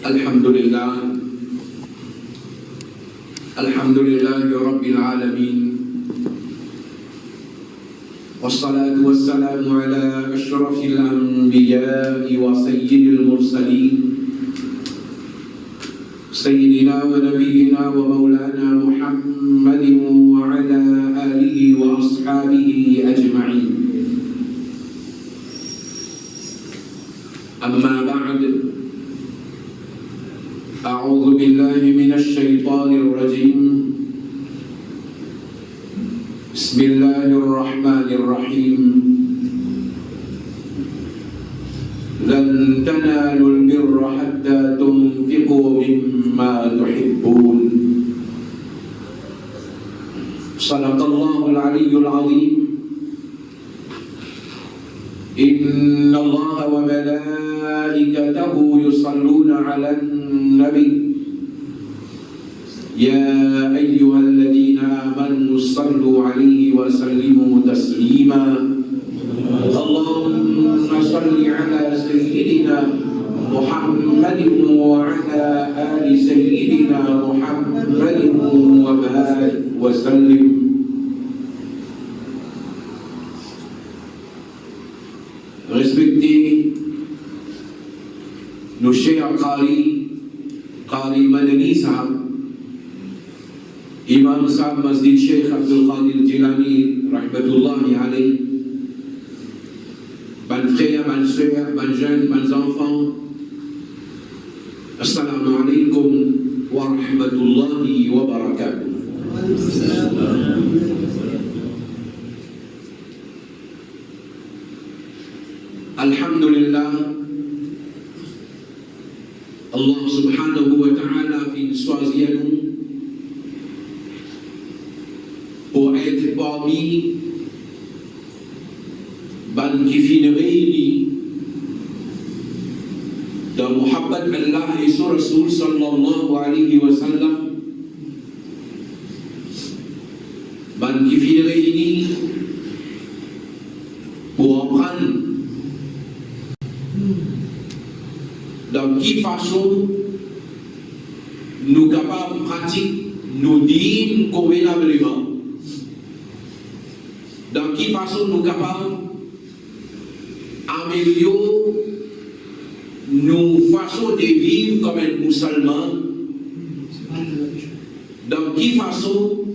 الحمد لله رب العالمين والصلاة والسلام على أشرف الأنبياء وسيد المرسلين سيدنا ونبينا ومولانا محمد وعلى آله وأصحابه أجمعين. أما بعد، أعوذ بالله من الشيطان الرجيم. بسم الله الرحمن الرحيم. لن تنالوا البر حتى تنفقوا مما تحبون. صدق الله العلي العظيم. إن الله وملائكته يصلون على النبي يا أيها الذين آمنوا صلوا عليه وسلموا تسليما. اللهم صل على سيدنا محمد وعلى آل سيدنا محمد وبارك وسلم. Respectez nos chers Qari Madani Sahab, Imam Sahab Masjid Sheikh Abdul Qadir Jilani Rahmatullahi alayh, ban frères, ban sœurs, ban jeunes, ban enfants, Assalamu alaikum wa rahmatullahi wa barakatuh. Alhamdulillah, Allah subhanahu wa ta'ala fin choisi à nous pour être parmi ban qui fin réunis dans Muhabbat Allah et son Rasoul sallallahu alayhi wa sallam, ban qui fin réunis pour apprendre dans quelle façon nous capables de pratiquer nos dîmes convenablement, dans quelle façon nous capables d'améliorer nos façons de vivre comme un musulman, dans quelle façon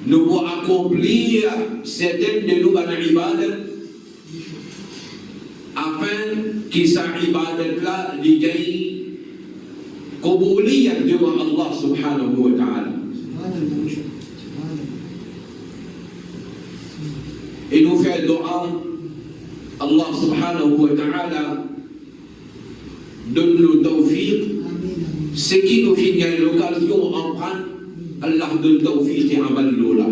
nous pouvons accomplir certaines de nos ibadats afin que sa ibadat-là lui gagne qubuliyat devant Allah subhanahu wa ta'ala. Et nous faire dua, Allah subhanahu wa ta'ala donne-nous tawfiq, ce qui nous fait gagner l'occasion en prendre, Allah donne tawfiq et amal lola.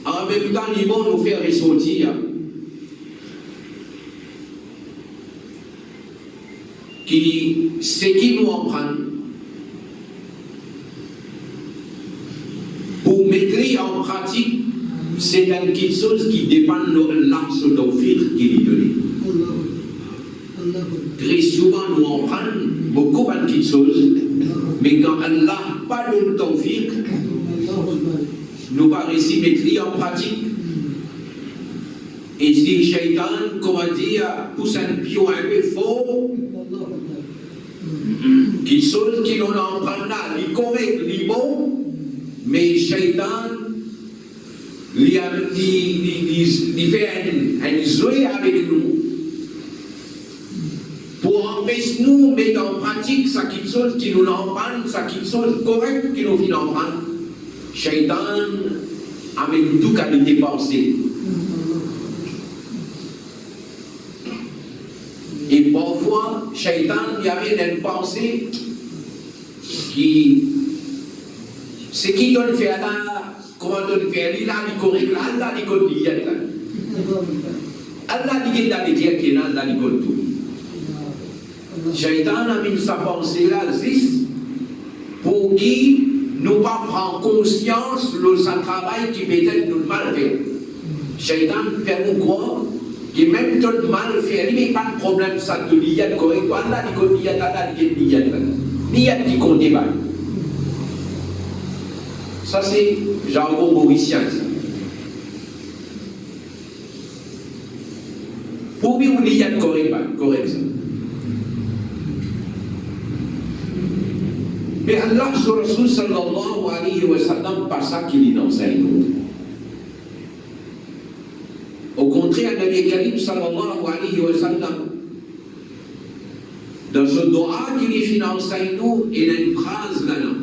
En même temps, ils vont nous faire ressortir ce qui nous apprend pour mettre en pratique, c'est quelque chose qui dépend de Allah sur tawfiq qui lui donne. Très souvent nous apprenons beaucoup de petites choses, mais quand Allah pas de tawfiq, nous pas réussi à mettre en pratique. Et si Shaitan, comment dire, pousse un pion un peu fort, qui chose qui l'on apprend là, il correct, il bon, mais Shaitan, il fait un jouet avec nous pour empêcher nous de mettre en pratique ça quelque chose qui nous apprend, ça quelque chose correct qui nous fait apprendre. Shaitan a même tout qu'à nous dépenser. Et parfois, Shaitan, il y avait une pensée qui. Ce qui donne faire là, comment donne faire là, il correct là, Allah, il compte là. Allah, il dans les dieux qui est là, Allah, il compte tout. Shaitan a mis sa pensée là, juste pour qui nous pas prendre conscience de sa travail qui peut-être nous mal fait. Shaitan fait nous croire qui même tout mal fait, mais pas de problème, ça de l'iyat correct, Allah dit qu'on l'iyat, Allah dit qu'on l'iyat, l'iyat dit qu'on débat. Ça c'est jargon mauricien, ça. Pour lui, on l'iyat correct, ça. Mais Allah, sur Rasul sallallahu alayhi wa sallam, pas ça qu'il enseigne. Au contraire, Nabi Karim sallallahu alayhi wa sallam, dans ce doa qu'il est enseigne nous, il a une phrase là-dedans.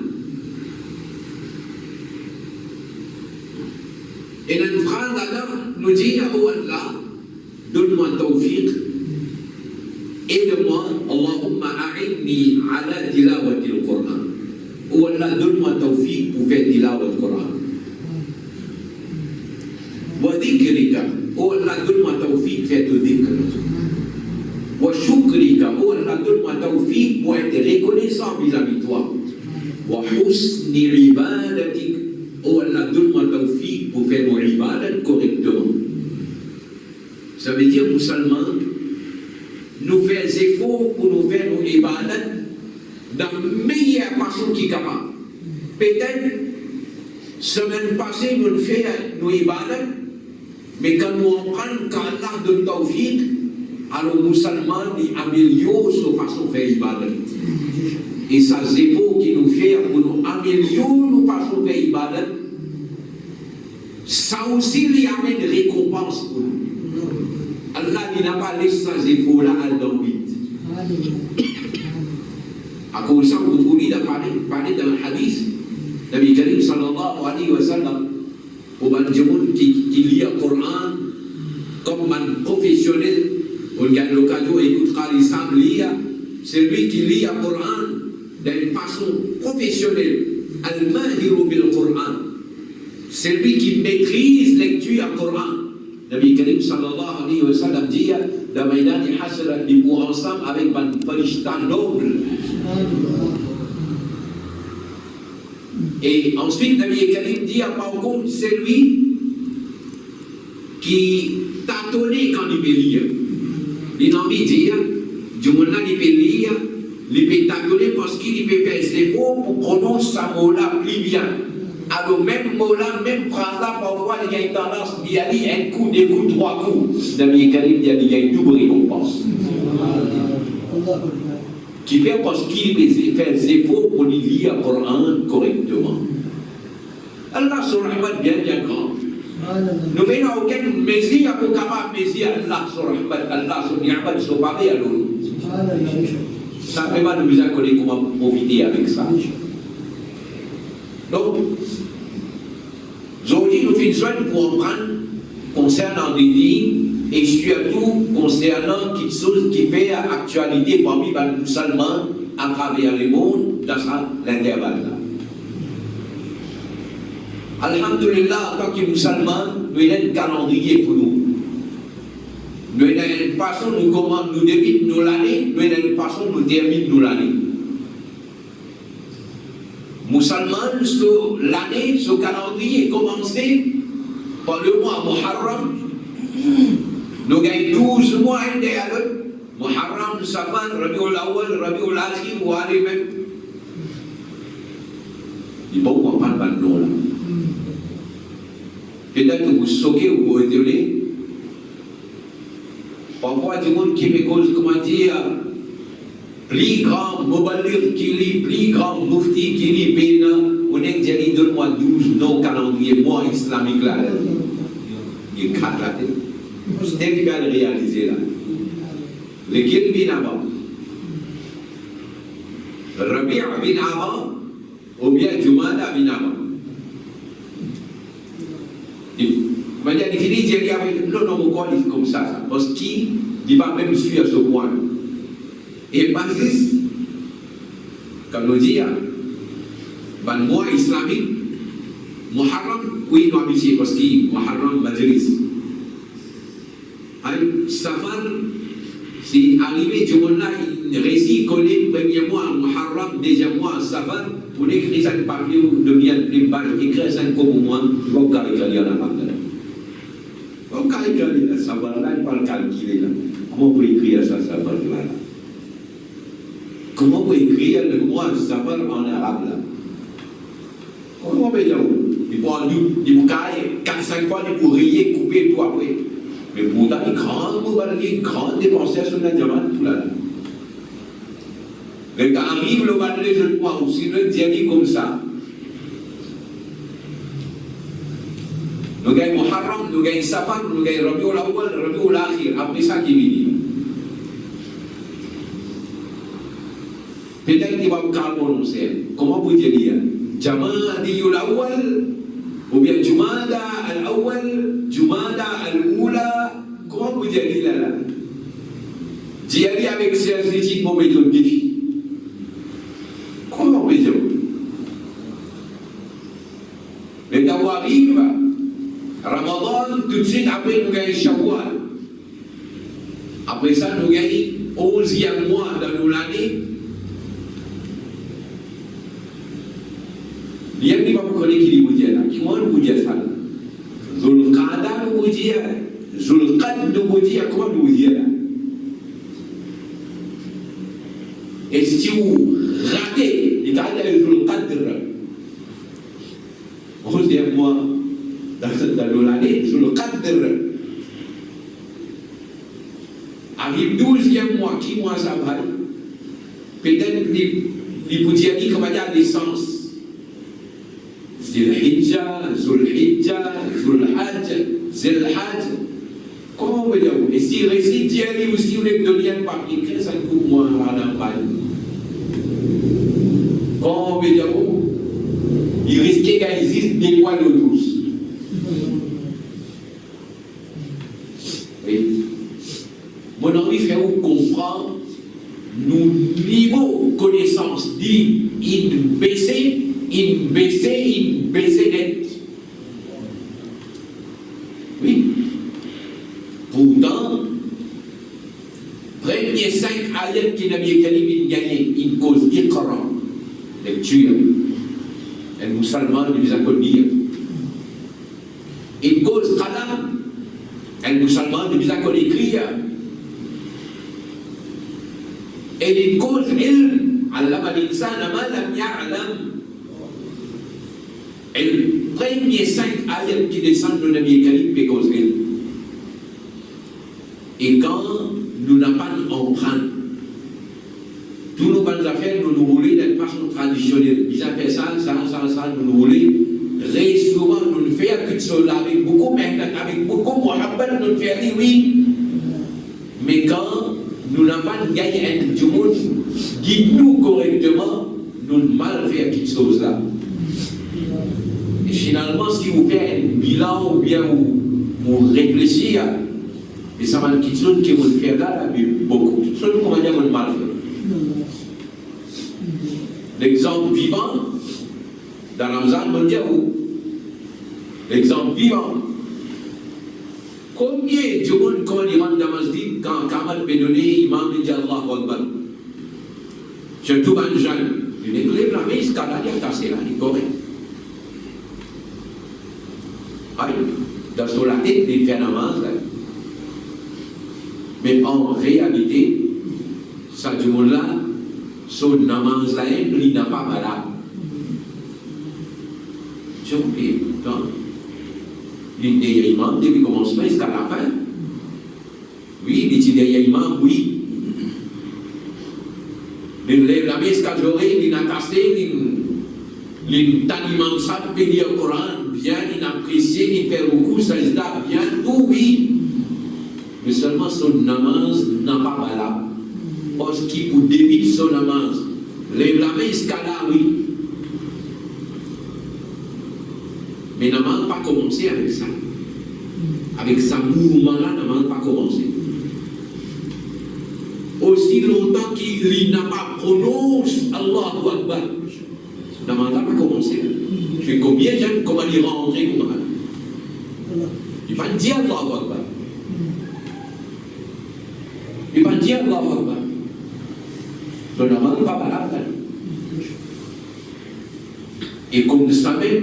Il a une phrase là-dedans, nous dit, oh Allah, donne-moi tawfiq, aide-moi, Allahumma a'inni ala tilawati al-Qur'an. Oh Allah, donne-moi tawfiq pour faire tilawat al-Qur'an. Wa dhikrika, oh Allah, donne-moi tawfiq faire de dhikr. Wa shukrika, oh Allah, donne-moi tawfiq pour être reconnaissant vis-à-vis de toi. Wa husni ibadatik, oh Allah, donne-moi tawfiq pour faire mon ibadat correctement. Ça veut dire, musulmans, nous faisons des efforts pour nous faire nos ibadat dans la meilleure façon qui est capable. Peut-être, semaine passée, nous faisons nos ibadat, mais quand nous apprenons qu'Allah donne tawfiq, alors les musulmans améliorent sa façon de faire ibadat. Et ça, c'est efforts qui nous fait pour nous améliorer nos façons de faire ibadat. Ça aussi, il y a une récompense pour nous. Allah n'a pas laissé ces efforts-là à l'envie. À cause de ça, vous pouvez parler dans le hadith, Nabi Karim sallallahu alayhi wa sallam, pour les gens qui lisent le Coran comme un professionnel, on a l'occasion d'écouter l'islam lire, c'est lui qui lit le Coran d'une façon professionnelle, al-mahiru bil Coran, c'est lui qui maîtrise la lecture du Coran. Nabi Karim sallallahu alayhi wa sallam dit dans Maïdan et Hasra, ils vont ensemble avec un farishta noble. Et ensuite, Nabi Karim dit par contre, c'est lui qui tâtonnait quand il peut lire. Il a envie de dire, du monde là, il peut lire, il peut tâtonner parce qu'il peut faire ses mots pour prononcer sa mot-là plus bien. Alors, même mot-là, même phrase-là, parfois, il y a une tendance, il y a un coup, deux coups, trois coups. Nabi Karim dit, il y a une double récompense. Qui fait parce qu'il peut faire des efforts pour lire le Coran correctement. Allah sur rahmat bien grand. Nous n'avons aucun mesure pour capable de mesure Allah sur rahmat, Allah sur ni'mat, sur parler à nous. Simplement, nous avons connu comment profiter avec ça. Donc, aujourd'hui, nous faisons soin pour apprendre concernant les lignes et surtout concernant quelque chose qui fait actualité parmi les musulmans à travers le monde dans l'intervalle-là. Alhamdulillah, en tant que musulmans, nous avons un calendrier pour nous. Nous avons une façon nous comment nous débutons l'année, nous avons une façon nous terminons l'année. Musulmans, sur l'année, ce calendrier est commencé par le mois Muharram. Nous avons 12 mois derrière eux. Muharram, Safar, Rabiul Awwal, Rabiul Akhir, ou allez même. Il ne faut pas prendre de nom là. Peut-être que vous choquez ou vous étonnez. Parfois, du monde qui me cause, comment dire, plus grand Mobalir qui lit, plus grand Mufti qui lit, Bénin, on est dit, donne-moi 12 noms calendrier, mois islamique là. Il est 4 là. C'est difficile de réaliser là. Lequel vient avant? Rabi' vient avant, ou bien Jumada vient avant? Mais il y a des filles qui disent, non, mon corps est comme ça, parce qu'il ne va même suivre ce point. Et Basis, comme nous dit, le mois islamique, Muharram, oui, nous habitués, parce qu'il Muharram Majlis. Safar, c'est arrivé du monde là, il récit collé, premier mois Muharram, deuxième mois Safar, pour écrire un papier ou devenir une page, écrire 5 comme moi, il va vous carrément lire la page. Vous carrément lire, savoir-là, il ne peut pas le calculer là. Comment on peut écrire ça, savoir-là là? Comment on peut écrire le mot savoir en arabe là? Comment on peut dire? Il peut en dire 4-5 fois, il peut rire, couper tout après. Mais pourtant, il y a grande dépenseur sur la diamant tout là. Le gars arrive, le bal de jeunes points aussi, le diamant comme ça. Nous gagnons Muharram, nous gagnons Safar, nous gagnons Rabiul Awwal, Rabiul Akhir. Après ça qui vient. Peut-être qu'il va vous prononcer. Comment vous dire? Jamadiul Awwal, ou bien Jumada al-Awwal, Jumada al-Oula. Comment vous dire là? D'y aller avec ces critiques pour mettre un défi. Comment vous dire? Mais d'avoir arrive, Ramadan, tout de suite après, nous gagnons Shawwal. Après ça, nous gagnons 11e mois dans l'année. Il y a des gens qui connaissent qui vous disent là. Qui vous dire ça? Zulqada nous dit, Zulqad nous dit, comment nous dit là? Et si vous ratez, il y a Zulqadr. 11e mois. Dans l'année, sur le Qadr. Arrive 12e mois, qui mois ça va? Peut-être les Boudiani, comme il y a des sens. Zilhijja, Zulhijja, Zulhajj, Zilhajj. Comment on peut dire? Et si récit Diani aussi, on est donné un papier, qu'est-ce que ça coûte moi à la campagne? Comment on peut dire? Il risquait qu'il existe des mois de douce. Mon envie fait vous comprendre nos niveaux de connaissance dit in baisser net. Oui. Pourtant, premier 5 ayats qui n'a bien gagné une cause Iqra, lecture. Les musulmans nous a connu. Une cause Qalam, les musulmans nous a connu écrire. Et une cause ilm, allama l'insan ma lam ya'lam. Et le premier 5 ayats qui descendent de Nabi Karim, c'est cause ilm. Et quand nous n'avons pas d'empreinte, tous nos bonnes affaires, nous roulons d'une façon traditionnelle. Ils appellent ça, nous roulons. Très souvent, nous ne faisons que cela avec beaucoup mohabbat, nous faisons oui. Mais quand nous n'avons pas gagné du monde, guide-nous correctement, nous ne mal faire quelque chose là. Et finalement, si vous faites un bilan ou bien vous réfléchissez, et ça va être quelque chose que vous faites là, mais beaucoup. Quelque chose qu'on va dire qu'on mal fait. L'exemple vivant, dans Ramzan, on dit où? L'exemple vivant. Combien de monde, quand il rentre dans la masjid, quand Kamal Bédonné, imam dit Allahu Akbar. Je tout un jeune. Il éclaire la main, il a cassé là, il est correct. Dans son la tête, il fait namaz là. Mais en réalité, ça du monde là, son namaz là, il n'a pas malade. J'ai oublié, il était imam depuis le commencement jusqu'à la fin. Oui, il était imam, oui. Il lève la main jusqu'à l'oreille, il a cassé, il a imam ça, il dit le Coran, bien, il a apprécié, il fait beaucoup, ça il a bien, tout, oui. Mais seulement son namaz n'a pas malade. Parce qu'il peut débiter son namaz. Lève la main jusqu'à là, oui. Mais n'a pas commencé avec ça. Avec ce mouvement-là, n'a pas commencé. Aussi longtemps qu'il n'a pas prononcé Allahu Akbar, n'a pas commencé. Je sais combien de gens, comment il rentrer comme ça. Il va dire Allahu Akbar. Il va dire Allahu Akbar. Donc n'a pas malade. Et comme vous savez,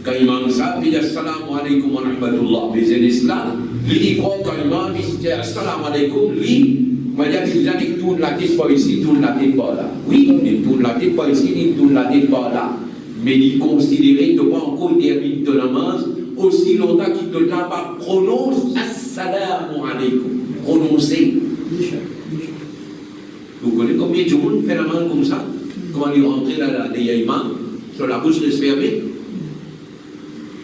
Quand imam ça, il dit assalamu alaikum wa rahmatullah. Mais c'est l'islam. Il dit quoi quand imam dit assalamu alaikum, lui, il va dire qu'il tourne la tête par ici, tourne la tête par là. Oui, il tourne la tête par ici, il tourne la tête par là. Mais il considère que tu pas encore terminé ton namaz aussi longtemps qu'il ne t'a pas prononcé assalamu alaikum. Prononcé. Vous connaissez combien de monde fait la main comme ça? Comment il rentre là, les imams, sur la bouche reste fermée.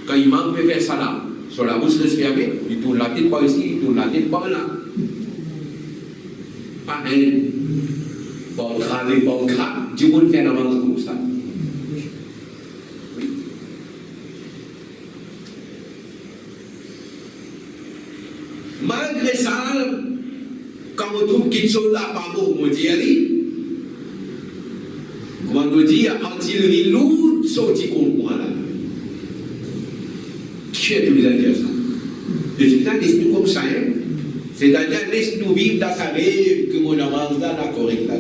Quand l'imam peut faire salam, sur la bouche reste fermée, il tourne la tête par ici, il tourne la tête par là. Pas un, pas cramer, pas cramer. Du monde fait la main comme ça. Malgré ça, quand on trouve qu'ils sont là, par bon, on dit, allez, comment on dit, anti-le loup, sorti contre moi là. Qui est-ce qui vous a dit ça? Je dis, laisse-nous comme ça, hein. C'est-à-dire, laisse-nous vivre dans sa rêve, que mon avance là, d'accord avec là.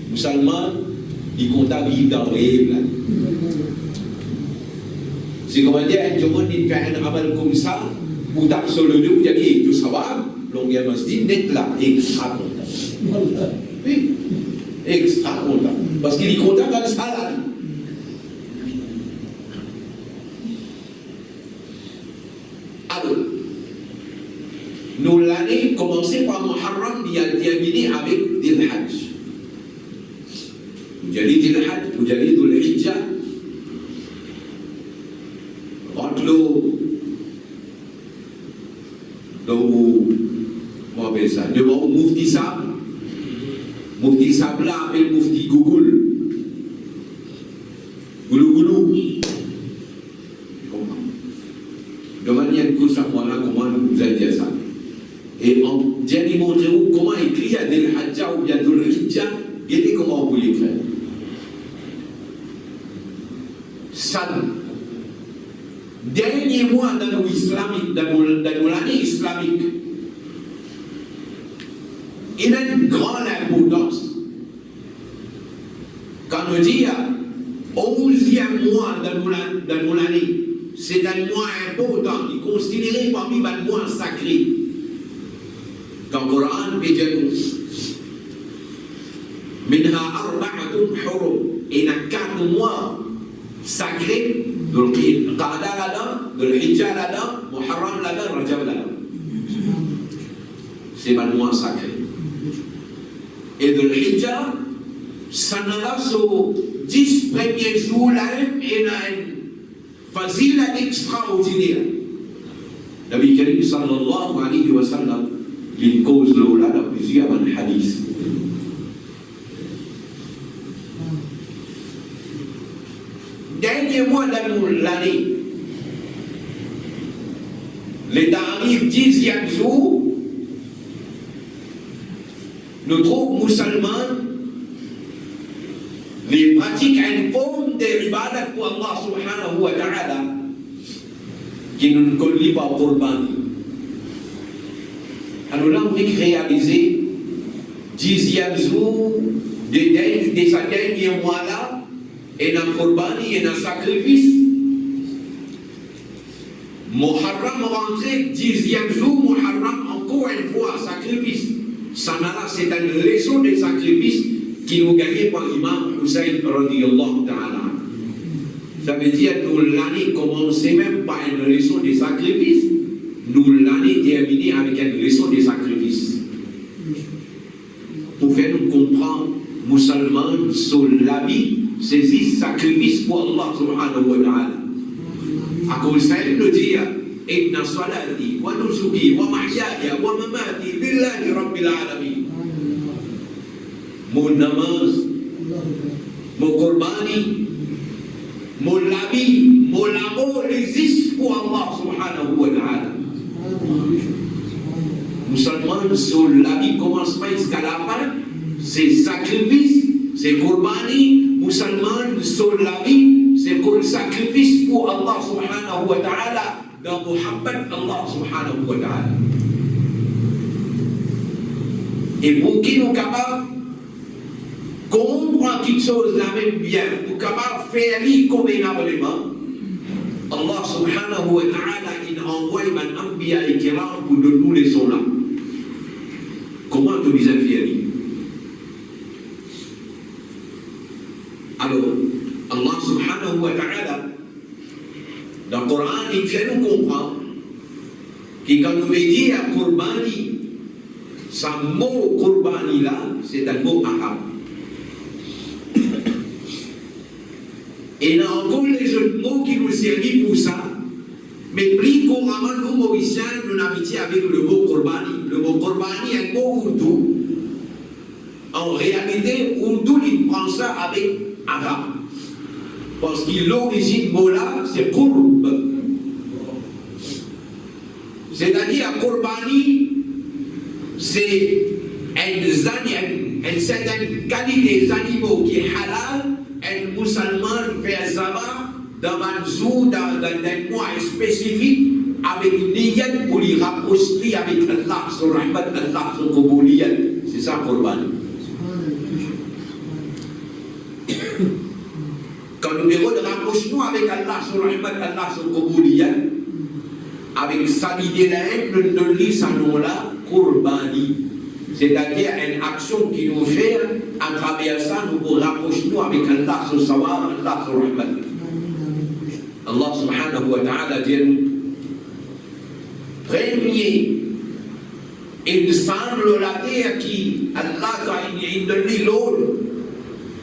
Musulman, il compte à vivre dans le rêve là. C'est comment dire, tout le monde dit, fait un amal comme ça, ou d'absolu, vous dites, tout ça va, longuement se dit, net là, extra content. Oui, extra content. Parce qu'il est content dans le salade. Alors, nous l'année commencé par Muharram, il a terminé avec Dil Hajj. Vous allez Dil Hajj, vous allez Dul Hijjah. Entre comment on appelle ça? Devant Mufti Sab. Mufti Sab là appelle Mufti Gougoul. Goulou. Demandez une chose à moi là, comment vous allez dire ça? Et en dernier montrez-vous comment écrire à Del Hajjah ou bien Dul Hijjah. Regardez comment vous l'écrivez. Ça. Dernier mois dans l'année islamique, il a une grande importance. Quand on dit 11e mois dans l'année, c'est un mois important, il est considéré parmi les mois sacrés. Dans le Coran, il dit Minha arba'atun hurum, il y a 4 mois sacrés. Dul Qa'dah là-dedans, Dul Hijjah là-dedans, Muharram là-dedans, Rajab là-dedans. C'est le mois sacré. Et Dul Hijjah, ça n'a pas sur 10 premiers jours là, et il a une facile extraordinaire. Nabi Karim sallallahu alayhi wa sallam, il cause là dans plusieurs hadiths. Dernier mois de l'année, l'État arrive 10e jour, nous trouvons musulmans, les pratiques une forme de ibadat pour Allah subhanahu wa ta'ala, qui ne connaît pas pour le bandi. Alors là, on a réalisé 10e jour de ce dernier mois là, et dans le Qurban, et dans le sacrifice. Muharram rentré, 10e jour, Muharram, encore une fois, sacrifice. Sanala, c'est une leçon de sacrifice qui nous gagnait par l'imam Hussein radiyallahu ta'ala. Ça veut dire que l'année commençait même par une leçon de sacrifice, nous l'année terminée avec une leçon de sacrifice. Pour faire nous comprendre, musulmans, sur la vie, c'est ce sacrifice pour Allah subhanahu wa ta'ala. À cause de ça, il nous dit Inna salati wa nusuki wa mahyaya wa mamati lillahi rabbil alamin. Mon namaz, mon qurbani, mon labi, mon amour existe pour Allah subhanahu wa ta'ala. Musulmans, sur la vie commence pas jusqu'à la fin, c'est sacrifice, c'est qurbani. Musulmans, sur la vie, c'est le sacrifice pour Allah subhanahu wa ta'ala, dans Muhammad Allah subhanahu wa ta'ala. Et pour qui nous capables comprendre quelque chose là même bien, pour capable faire convenablement, Allah subhanahu wa ta'ala, il envoie un anbiya et kiram pour de nous les là. Comment te disais fier? Alors, Allah subhanahu wa ta'ala, dans le Coran, il fait nous comprendre que quand nous dit à Qurbani, ce mot Qurbani là, c'est un mot arabe. Et il y a encore les autres mots qui nous servent pour ça. Mais plus couramment, nous, Mauriciens, nous habitons avec le mot Qurbani. Le mot Qurbani est un mot ourdou. En réalité, ourdou, il prend ça avec arabe. Parce que l'origine mot là, c'est Qurb. C'est-à-dire, Qurbani, c'est une certaine qualité d'animaux qui est halal. Un musulman fait ça dans un jour, dans un mois spécifique, avec niyat pour les rapprocher avec Allah, son rahmat, Allah, son kobouliyat. C'est ça, Qurban. Quand nous devons rapprocher avec Allah, son rahmat, Allah, son kobouliyat, avec sa idée-là, nous lisons ce nom-là, Qurbani. C'est-à-dire une action qui nous fait, à travers ça, nous nous rapprochons avec Allah, son savoir, Allah, son rahmat. Allah subhanahu wa ta'ala dit, premier, il semble la terre qui, Allah, quand il donne l'eau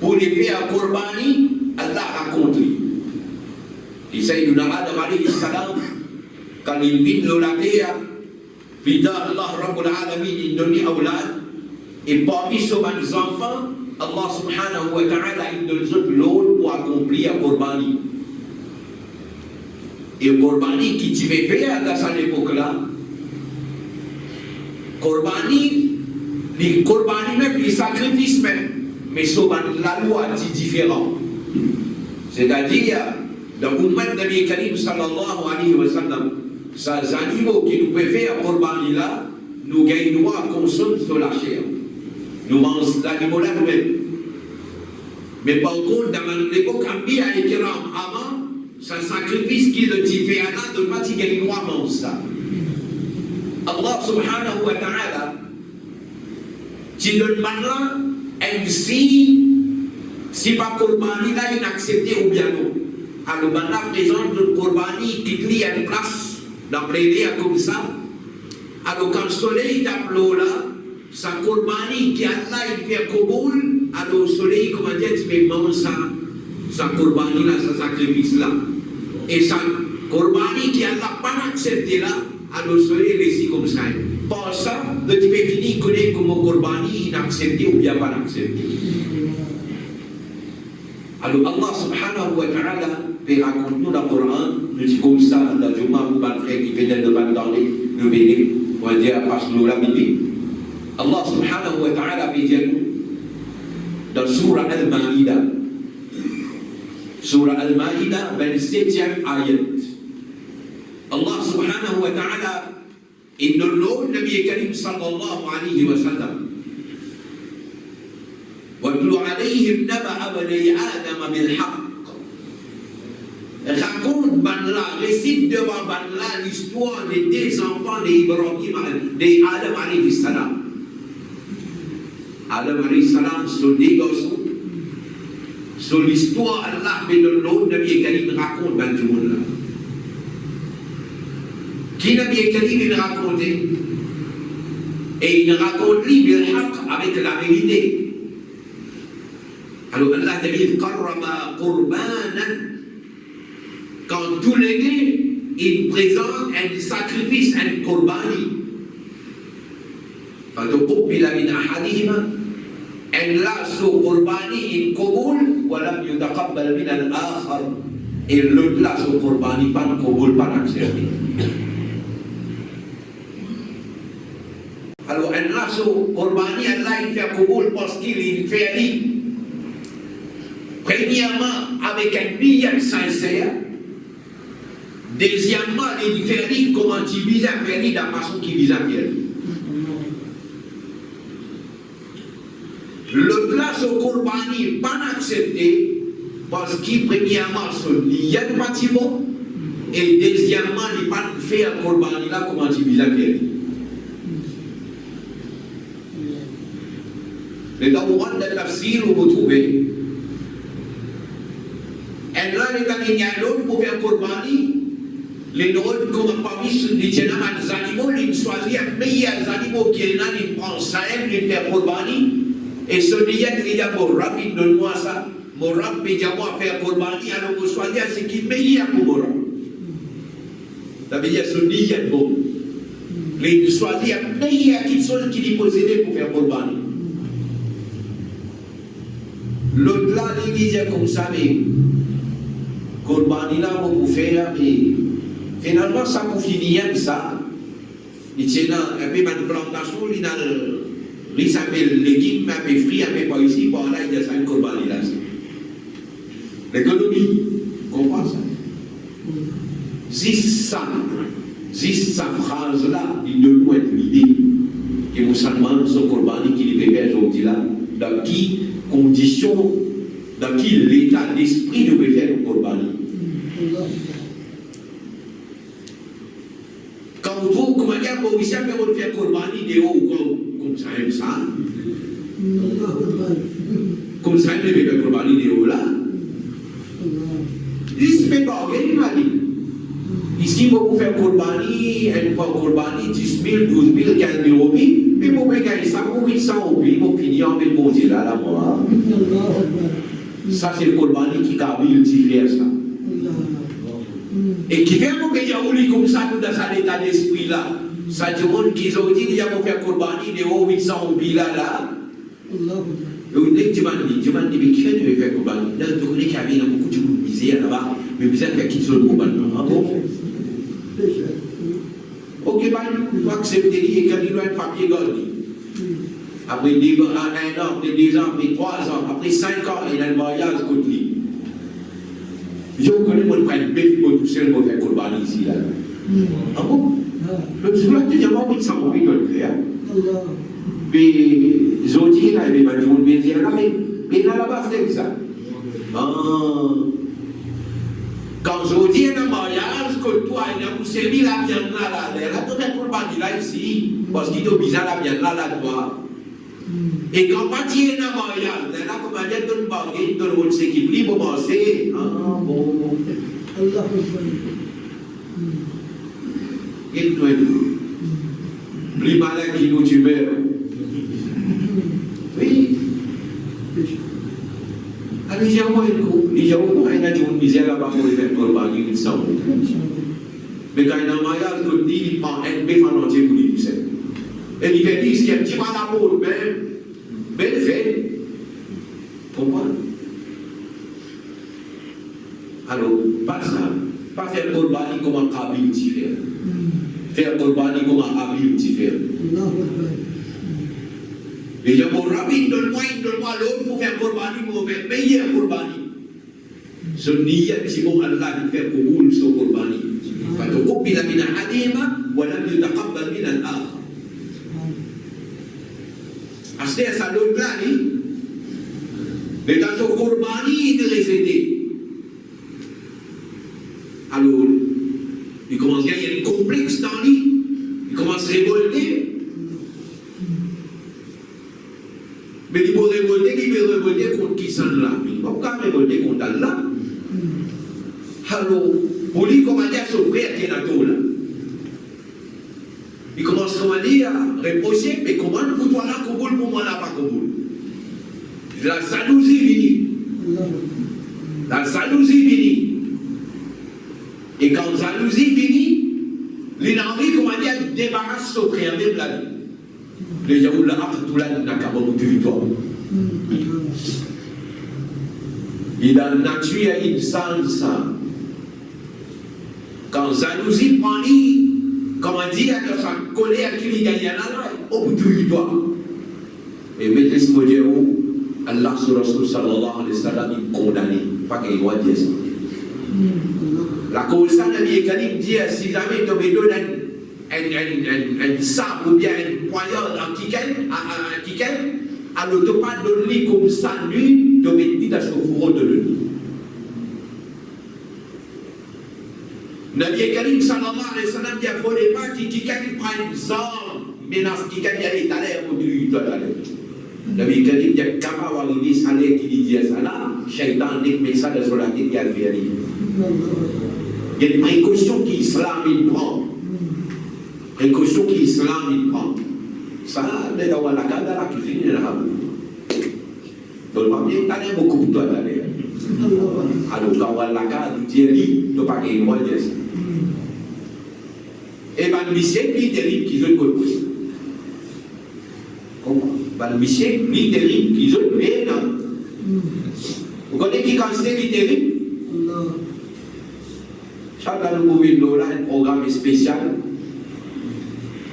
pour les faire à Qurbani, Allah raconte. Il sait, nous n'avons pas alayhi salam, quand il vide la terre, puis Allah Rabbul Alamin, il donne awlad, et parmi ces enfants, Allah subhanahu wa ta'ala, il donne l'eau pour accomplir Qurbani. Et Qurbani qui tu veux faire dans cette époque-là, Qurbani même, les sacrifices même, mais sur la loi est différente. C'est-à-dire, dans l'Ummat Nabi Karim sallallahu alayhi wa sallam, ces animaux qui nous peuvent faire Qurbani là, nous gagnons à consommer sur la chair. Nous mangeons l'animal là nous-mêmes. Mais par contre, dans l'époque Anbiya et Kiram avant, c'est un sacrifice qui le dit fait là, de pas qu'il gagne à manger ça. Allah subhanahu wa ta'ala, tu donnes maintenant un signe, si pas Qurbani là, il accepté ou bien non. Alors maintenant, présente le Qurbani qui lit à une place, dans les comme ça. Alors quand le soleil tape l'eau là, sa Qurbani qui a là, il fait Koboul, alors le soleil, comment dire, tu peux manger sa Qurbani là, sa sacrifice là. Et sa Qurbani qui a là, pas accepté là, alors le soleil laisse comme ça. Pour ça, le type est fini, connaît comment Qurbani inaccepté ou bien pas accepté. Alors Allah subhanahu wa ta'ala raconte nous dans le Coran, nous dit comme ça, dans le Juma, vous ban frère qui pédale de ban dans le béné, on va dire, parce que nous l'habitons. Allah subhanahu wa ta'ala dit dans Surah Al-Ma'idah, Surah Al-Ma'idah, 27e ayat. Allah subhanahu wa ta'ala, il donne l'eau, Nabi Karim sallallahu alayhi wa sallam. وَاتْلُ عَلَيْهِمْ نَبَأَ بَنِي آدَمَ بِالْحَقِّ. Raconte Banla, récite devant Banla l'histoire des deux enfants d'Ibrahim, d'Adam alayhi salam. Adam alayhi salam sont des garçons. Sur l'histoire, Allah met le nom, Nabi Karim raconte dans tout le monde là. Qui Nabi Karim il raconte? Et il raconte lui bil-haq avec la vérité. Alors Allah dit Qarraba Qurbanan. Quand tous les deux, ils présentent un sacrifice, un Qurbani. فتقبل من أحدهما أن لا سو قرباني قبول ولم يتقبل من الآخر إن لا سو قرباني بان قبول بان accepté. Alors un là سو قرباني Allah il fait قبول parce qu'il fait lui. Premièrement avec un niyyat sincère. Deuxièmement, il fait lui comment tu vises à faire lui de la façon qu'il vise à faire. Le place au Qurbani pas accepté parce qu'il premièrement son niyyat bâtiment Et deuxièmement, il pas fait un corbani là, comment tu dis faire. Mais dans le monde de tafsir, vous trouvez. Et là, les Canadiens, pour faire corbani, les nôtres, comme parmi les animaux, ils choisissent les meilleurs animaux qui sont là, ils prennent ça, ils font corbani. Et ce dia, il y a mon rapide, donne-moi ça. Mon rap, il y a moi faire corbani, alors vous choisissez ce qui est meilleur pour mon rap. Ça veut dire ce dia est bon. Les choisissent les meilleurs qui sont qui les possédent pour faire corbani. L'autre là, il dit comme ça, mais corbani là, vous faire, mais finalement, ça vous finit ça. Il tient un peu de plantation, il a il s'appelle légumes, un peu fruits, un peu pas ici, par là, il y a ça, une corbani là. L'économie, comprends ça? Si sa phrase-là, il ne doit être l'idée que vous savez, son corbani qui est bébé aujourd'hui là, dans qui condition, dans qui l'état d'esprit devait faire le corbani. Quand on trouve, comment dire, Mauricien peut faire corbani de haut, comme ça, comme ça. Comme ça, il peut faire corbani de haut là. Il se fait pas, il m'a dit. Ici, vous faire corbani, un pas corbani, 10 000, 12 000, 15 000 euros, mais vous pouvez gagner ça pour 800 euros, vous finissez en le bon Dieu là, là, moi. Ça, c'est le corbani qui a vu faire ça. Et qui fait un pays comme ça, dans cet état d'esprit là. Ça demande qu'ils ont dit, il y a pour faire corbani de haut 800 euros là. Et vous dites, je m'en dis, mais qui fait de faire corbani? Là, vous connaissez qu'il y avait beaucoup de misère là-bas, mais vous avez fait qu'il soit le corbani. Ah bon? Ok, vous acceptez et quand il doit être papier gagné. Après 1 an, après 2 ans, après 3 ans, après 5 ans, il a le mariage contre lui. Je connais mon frère, mais tout seul pour faire corbani ici là. Ah bon? Le jour là, il y a beaucoup de sang, oui, de le faire. Mais Zodi, là, il m'a dit, on me dit, mais là-bas, c'est ça. Quand Zodi est dans le mariage, que toi, il a servi la viande là, il a tout fait corbani là ici, parce qu'il est bizarre la viande là, toi. Et quand tu es dans le mariage, là, comme on dit, tout le bargain, tout le monde s'équipe, pour commencer. Ah bon. Et nous, plus malin qui nous tue. Oui. Alors, j'ai envoyé le coup. J'ai envoyé une misère là-bas pour les faire corbani, il s'en mais quand il est dans le mariage, il prend un bœuf en entier pour lui, et il fait dire, s'il y a un petit mal à peau, belle fait. Pourquoi? Alors, pas ça. Pas faire corbani comme un Kabil t'y fait. Faire corbani comme un Abil t'y fait. Les gens vont rapide, donne-moi l'autre pour faire corbani, pour faire meilleur corbani. Ce n'y a pas si bon Allah de faire Kouboul sur corbani. فتقبل من أحدهما ولم يتقبل من الآخر. Acheter ça l'autre là, mais dans son corbani, il est récédé. Alors, il commence à gagner un complexe dans lui, il commence à révolter. Mais il peut révolter contre qui s'en là. Il ne peut pas révolter contre Allah. Alors, pour lui, comment dire, son frère qui est là. Il commence, comment dire, à reprocher, mais comment vous toi là, Kouboul, pour moi là, pas Kouboul. La jalousie vini. La jalousie vini. Et quand la jalousie vini, l'envie, comment dire, débarrasse son frère, même la vie. Les gens, là, tout là, n'a qu'à beaucoup de victoire. Et dans la nature, il sent ça. Quand jalousie prend lui, comment dire, que ça collé à qui il gagne là, au bout de victoire. Et maintenant, je vous Allah sur Rasul sallallahu alayhi wa sallam, il condamné, pas qu'il doit dire ça. La cause ça, Nabi Karim dit, si jamais tu me donnes un sabre ou bien une poignarde en ticket, alors tu ne pas donner comme ça, lui, tu me dis dans son fourreau de lui. Nabi Karim sallallahu alayhi wa sallam dit à faut pas qui prend une zone, menace qui gagne à l'étalère au du total. Nabi Karim dit comment arriver salaire qui dit ça là, Shaitan n'est que ça de sur la tête qui a fait. Il y a une précaution qu'Islam il prend. Précaution qu'Islam il prend. Ça, c'est dans la cadre de la cuisine de la rame. Donc, on va bien t'aller beaucoup de toi d'aller. Alors, dans la cadre du Thierry, tu n'as pas gagné moi de ça. Et bien, le monsieur, lui, terrible, qu'ils ont connu. Comment? Le monsieur, lui, terrible, qu'ils ont connu. Vous connaissez qui quand c'est lui, terrible? Chacun de nous là un programme spécial.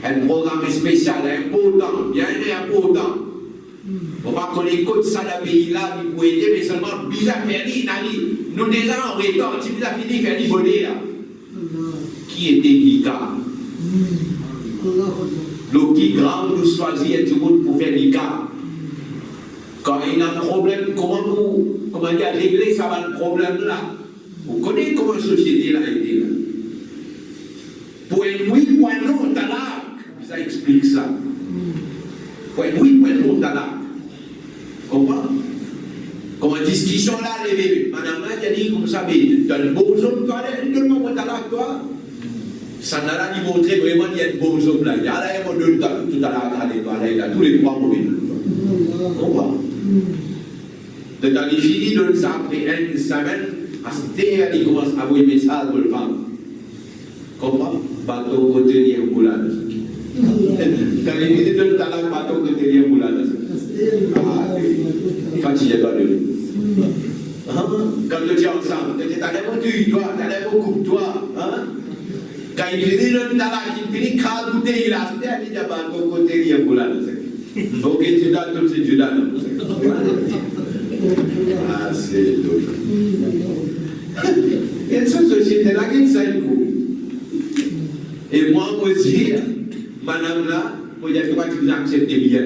Un programme spécial, important, bien important. On va connaître ça dans le pays là, il faut aider, mais seulement bizarre faire nous déjà en rétorque, si vous avez fini faire voler là. Qui était l'ICA? Le qui grand nous choisit tout le monde pour faire l'ICA. Quand il y a un problème, comment dire, régler ça va le problème là? Vous connaissez comment la société là a été là? Pour un oui, pour un non, t'as là, ça explique ça. Pour un oui, pour un non, t'as là. Comprends? Comme une discussion là, les bébés. Madame là, il a dit comme ça, mais tu as le beau homme, toi, tout le monde t'as là, toi. Ça n'a pas montré vraiment qu'il y a de beaux hommes là. Il y a là, il y a deux temps, tout à l'heure, il y a tous les trois mauvais. Comprends? Donc, quand il finit de ça après une semaine, il commence à envoyer un message pour le faire. Comprends? Bateau côté lié au boulade. Quand il finit de ça, bateau côté lié au boulade. Quand il n'y a pas de lui. Quand tu es ensemble, tu as l'air toi, tu as l'air beaucoup de toi. Quand il finit de ça, il finit de bouteille, il a dit à bateau côté lié au boulade. Ok, tu donnes tout ce que tu donnes. Ah, c'est l'autre. Il y a cette société-là qui est ça, et moi aussi, madame là, pour dire que tu vous acceptes bien.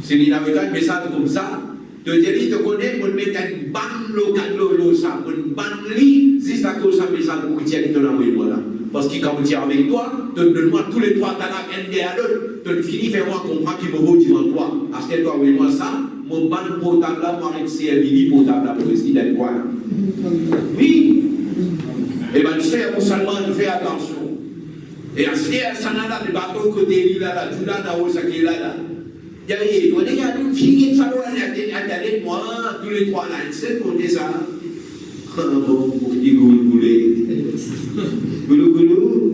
Si il avait un message comme ça, tu te connais, on met une bande locale, une bande lit, c'est ça que ça message pour que tu aies ton amour là. Parce que quand tu es avec toi, donne-moi tous les trois talents, un et à l'autre, tu finis, fais-moi comprendre qu'il me vaut devant toi. Achetez-toi, oui-moi ça, mon bande portable là, moi, c'est un mini portable là, pour essayer d'être quoi. Oui. Et bien, tu sais, pour seulement fais attention. Et à ce qu'il ça n'a le bateau côté lui là, tout là, dans ça qui est là. Il y a une fille qui est allée moi, tous les trois là, c'est pour dire ça. Bon, pour petit goulou-goulé. Goulou-goulou,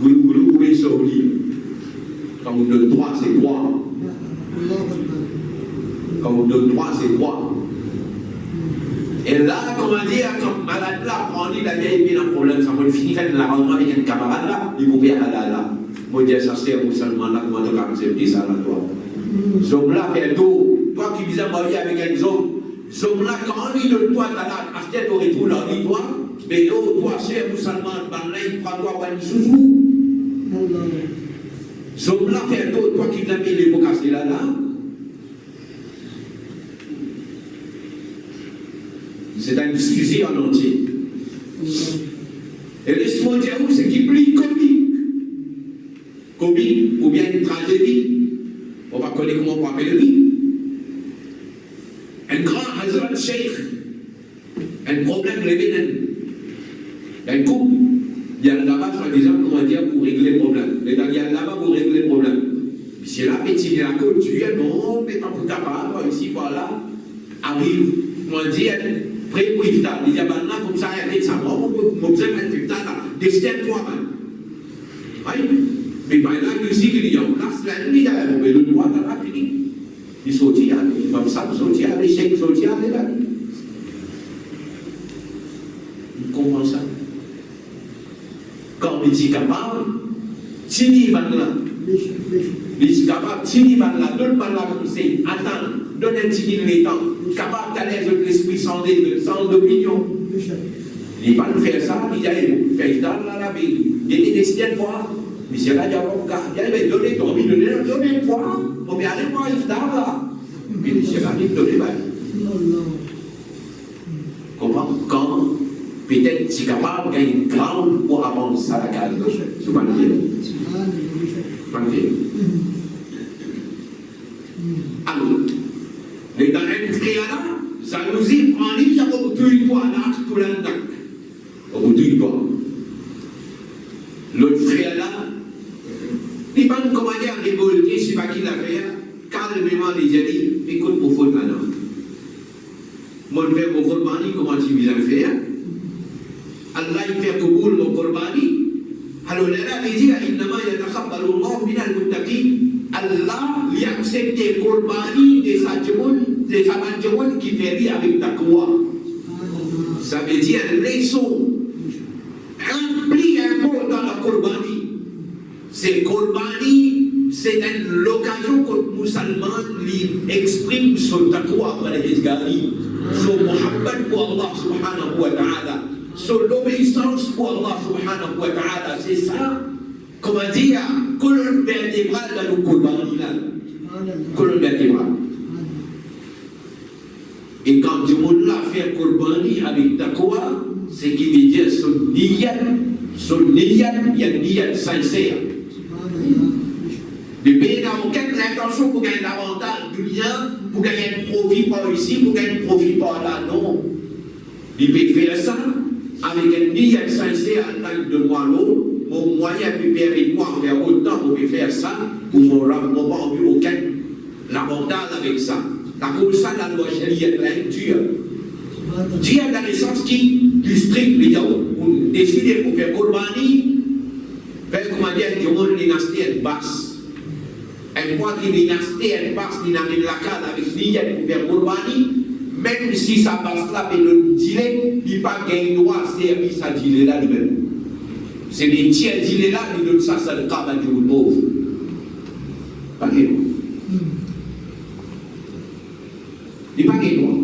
goulou-goulou, où est sorti? Quand on donne droit, c'est droit. Quand on donne droit, c'est droit. Et là, comment dire, comme malade là, quand on dit la vieille, il y a un problème, ça va finir faire de la rendement avec un camarade là, il pouvait aller là. Moi, je dis, ça c'est un musulman là, comment tu as dit ça là, toi? Zom là, fait d'eau, toi qui visais marier avec un zom là, quand on dit de toi, t'as là, acheter ton retour là, dit toi, mais oh, toi, c'est un musulman, ben là, il prend toi pour une zouzou. Zom là, fait d'eau, toi qui visais les mots cassés là, c'est un sujet en entier. Et laisse-moi dire où c'est qui plie comique. Comique ou bien une tragédie. On va connaître comment on va appeler lui. Un grand Hazrat Sheikh. Un problème révélé. Un couple. Il y a là-bas, soi-disant, comment dire, pour régler le problème. Il y a là-bas pour régler le problème. Si là, petit miracle, tu es non, mais pas pour capable, ici, par là, arrive, on dit, près pour iftar. Il dit, maintenant, comme ça, il y a des savants, on peut faire un iftar là, des stèles toi-même. Oui, mais par là, il dit qu'il y a une place, là, il y a le droit, là, fini. Il sortit, comme ça, il sortit, les chèques sortis, là. Comment ça? Quand il dit capable, Tini Manla, il dit capable, Tini Manla, donne Manla conseil, attends, donne un petit le temps, capable d'aller de l'esprit sans d'opinion. Il va nous faire ça, il a fait dans la vie, il était décidé de voir, mais c'est là, il y a un cas, il avait donné ton vie, donné une fois, on va aller voir il là. Mais c'est là, il donne pas. Comment? Quand peut-être si capable qu'il y a une grande pour avancer à la case. C'est pas le pas le alors, les dans là, ça nous est prend les au bout d'une fois là, tout l'andac. Au bout d'une fois. L'autre frère là, il va nous commander à révolter, je ne sais pas qui l'a fait, calmement les dit, écoute pour faute maintenant. Mon père, mon corbani, comment tu vis à faire? Allah, il fait que vous, mon corbani. Alors là, il dit, Allah, il accepte les corbani des Samadjoun qui fait avec taqwa. Ça veut dire, les sons remplis un mot dans la corbani. C'est corbani, c'est l'occasion que le musulman exprime son taqwa par les gari, son muhabbat pour Allah subhanahu wa ta'ala, son obéissance pour Allah subhanahu wa ta'ala. C'est ça, comment dire, colonne vertébrale dans le corbani là. Colonne vertébrale. Et quand Dieu l'a fait corbani avec taqwa, c'est qu'il veut dire son niyat, il y a une niyat sincère. De payer dans aucune intention pour gagner davantage du bien, pour gagner un profit par ici, pour gagner un profit par là, non. Il peut faire ça avec un niyat sincère en tant de moi l'eau, mon moyen peut permettre moi de faire autant pour faire ça, pour mon pas envie aucun l'avantage avec ça. La cause ça, la loi chérie est très dure. Dieu dans le sens qui strict, les gens, pour décider pour faire corbani, faire comment dire, du monde dynastie est basse. Et moi qui dynastie est basse, dynamique la case avec l'IA pour faire corbani, même si ça passe là, mais le dilé, il n'y a pas de droit à servir ça dilé là lui-même. C'est les tiers dilé là, ils donnent ça, c'est le cas du pauvre. Pas de droit. Il n'y a pas de droit.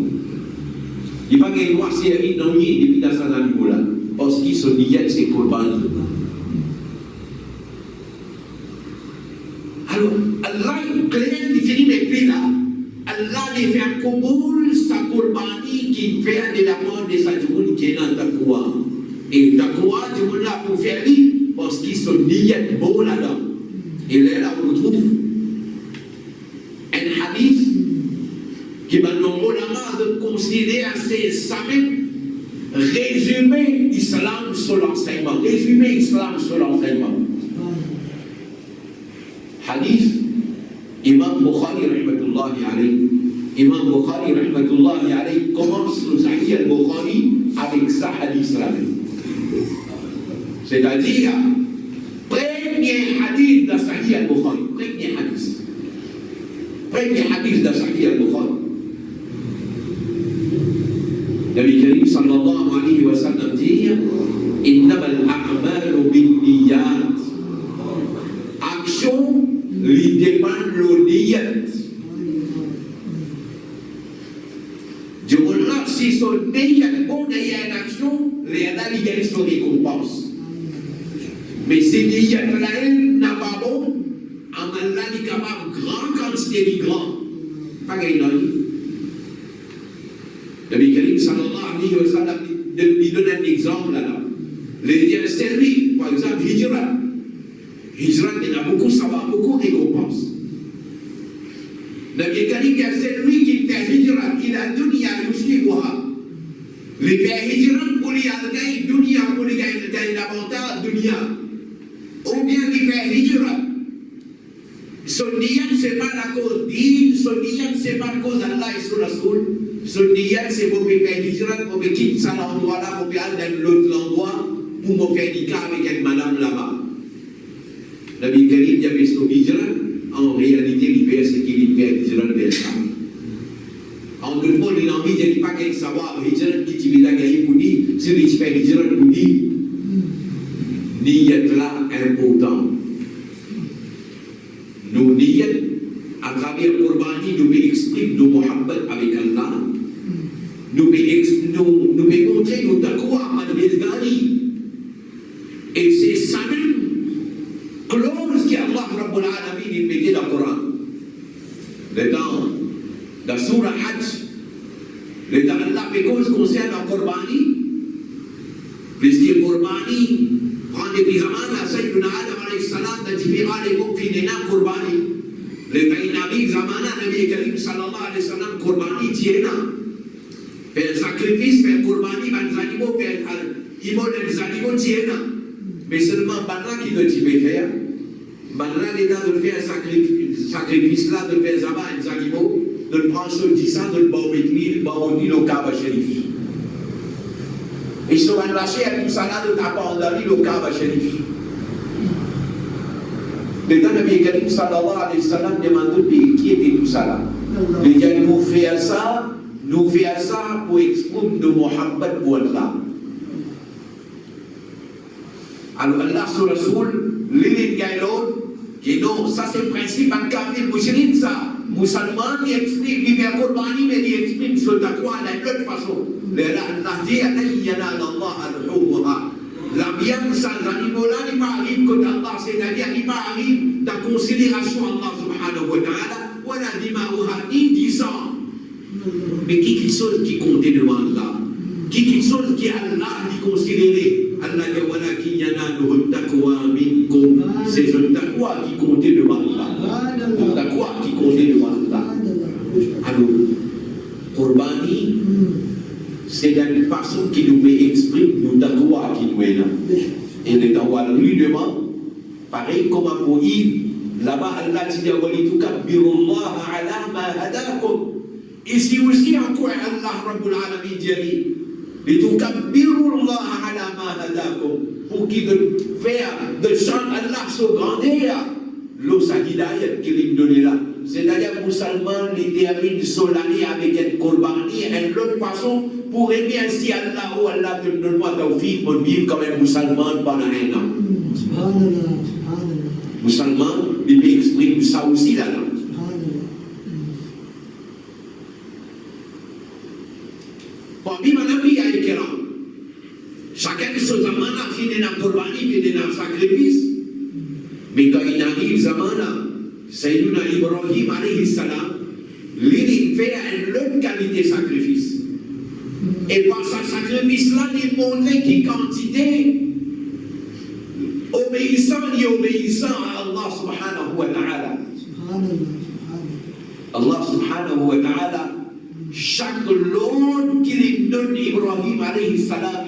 Il n'y a pas de droit à servir dans l'IA depuis dans sa niveau là. Parce qu'ils sont liés, c'est corbani. Alors, Allah, clair, définit les prix là. Allah les fait un koboul, sa corbani qui fait de la mort de sa journée qui est dans Taqwa. Et Taqwa, Dieu l'a pour faire vivre, parce qu'ils sont liés beaux là-dedans. Et là, on retrouve un hadith qui va nous de considérer ces sameds résumer l'islam sur l'enseignement. Résumer l'islam sur l'enseignement. Hadith, Imam Bukhari rahmatullahi alayhi. Imam Bukhari rahmatullahi alayhi commence le Sahih al-Bukhari avec ça hadith-là. C'est-à-dire, premier hadith de Sahih al-Bukhari. Premier hadith. Premier hadith de Sahih al-Bukhari. Nabi Karim sallallahu alayhi wa sallam dit innama al-a'malu bin-niyat. Action lui dépend le niyat. Dieu là, si son niyat bon derrière une action, les analyses gagnent son récompense. Mais si niyat là n'a pas bon, en Allah est capable grande quantité de grand. Pas gagné. Nabi Karim sallallahu alayhi wa sallam lui donne un exemple là. Les dire c'est lui, par exemple, Hijra. Hijra, il a beaucoup, ça va beaucoup récompense. Nabi Karim, c'est lui qui fait Hijra. Il a dunya yushlibuha. Il fait Hijra pour lui gagner dunya, pour lui gagner davantage dunya. Ou bien il fait Hijra. Son niyat, c'est pas la cause d'Inde, son niyat, c'est pas la cause d'Allah et son Rasoul. Son niyat, c'est pour me faire Hijra, pour me quitter ça l'endroit là, pour me aller dans l'autre endroit, pour me faire nikah avec une madame là-bas. Nabi Karim, il y avait son Hijra, en réalité, l'hiver, c'est qu'il fait Hijra vers ça. En tout cas, il a envie de ne pas savoir Hijra qui tu veux gagner pour dire, si tu fais Hijra pour dire, niyat là important. Nos niyat, à travers le Corbani, nous expliquent nos muhabbat avec Allah. Nous pouvons montrer nos taqwa malgré le gari. Et c'est ça même clause qu'Allah Rabbul Alamin il mettait dans le Coran. Dans la Surah Hajj, Allah, parce concerne le Corbani, Puisque Qurbani prend des zamana, Sayyiduna Adam alayhi salam, da différents les mots qui n'est pas Qurbani. Le Nabi zamana, Nabi Karim sallallahu alayhi wa sallam, Qurbani tiena. Per sacrifice, per Qurbani, ban animaux, per imol des animaux tiena. Mais seulement maintenant qui doit y faire, maintenant l'état de faire un sacrifice là, de faire zama des animaux, de le prendre sur 10 ans, de le baumiter au Kaaba Sharif. Et si on va lâcher à tout ça là, de t'abandonner au Kaaba Sharif. Le temps de Karim sallallahu alayhi wa sallam demande qui était tout ça là. Il dit nous faisons ça pour exprimer de Muhammad pour Allah. Alors Allah sur le Rasoul, l'île Gaïlon, qui non, ça c'est le principe en kafir musulman ça. Musulman, il exprime, il vient Qurbani, mais il exprime ce taqwa de l'autre façon. Allah dit, la viande sans animaux-là, il m'arrive que d'Allah, c'est-à-dire, il m'arrive de considération Allah subhanahu wa ta'ala, ou la dima'uha, ni 10 ans. Mais qui chose qui comptait devant Allah? Qui chose qui Allah dit considérer? Allah dit, voilà qui yana le taqwa minkum. C'est le taqwa qui comptait devant Allah. Le taqwa qui comptait devant Allah. Alors, Qurbani, c'est une façon qui nous exprime le taqwa qui nous est là. Et le taqwa lui demande, pareil comme à Moïse, là-bas Allah dit, walitukabbirullaha ala ma hadakum. Ici aussi encore Allah Rabbul Alamin dit, litukabbirullaha ala ma hadakum. Pour qu'il faire de chant Allah se grandeur, l'os à hidayat qu'il lui donne là. C'est-à-dire que musulman, il termine solennel avec une Qurbani, une autre façon, pour aimer ainsi Allah, ou Allah te donne-moi tawfiq pour vivre comme un musulman pendant un an. Musulman, il exprime ça aussi là-dedans. Parmi mes amis, il y a chacun de ces zamana finit dans Qurbani, finit dans sacrifice. Mais quand il arrive zamana, Sayyiduna Ibrahim alayhi salam, lui fait une longue qualité de sacrifice. Et par ce sacrifice-là, il montrait qu'il quantité obéissant à Allah subhanahu wa ta'ala. Allah subhanahu wa ta'ala, chaque lot qu'il donne Ibrahim alayhi salam,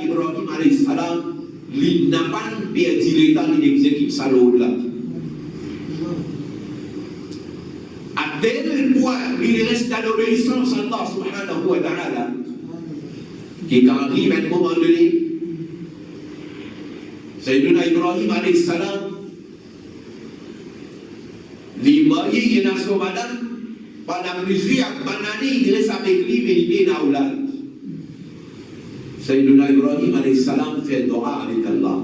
il n'a pas perdu le temps d'exécuter sa lot-là. À tel point, il reste dans l'obéissance à Allah subhanahu wa ta'ala, qui quand arrive à un moment donné, Sayyiduna Ibrahim alayhi salam, il marie dans son madame, pendant plusieurs années, il reste avec lui, mais il est dans l'âge. Sayyiduna Ibrahim alayhi salam fait dua avec Allah.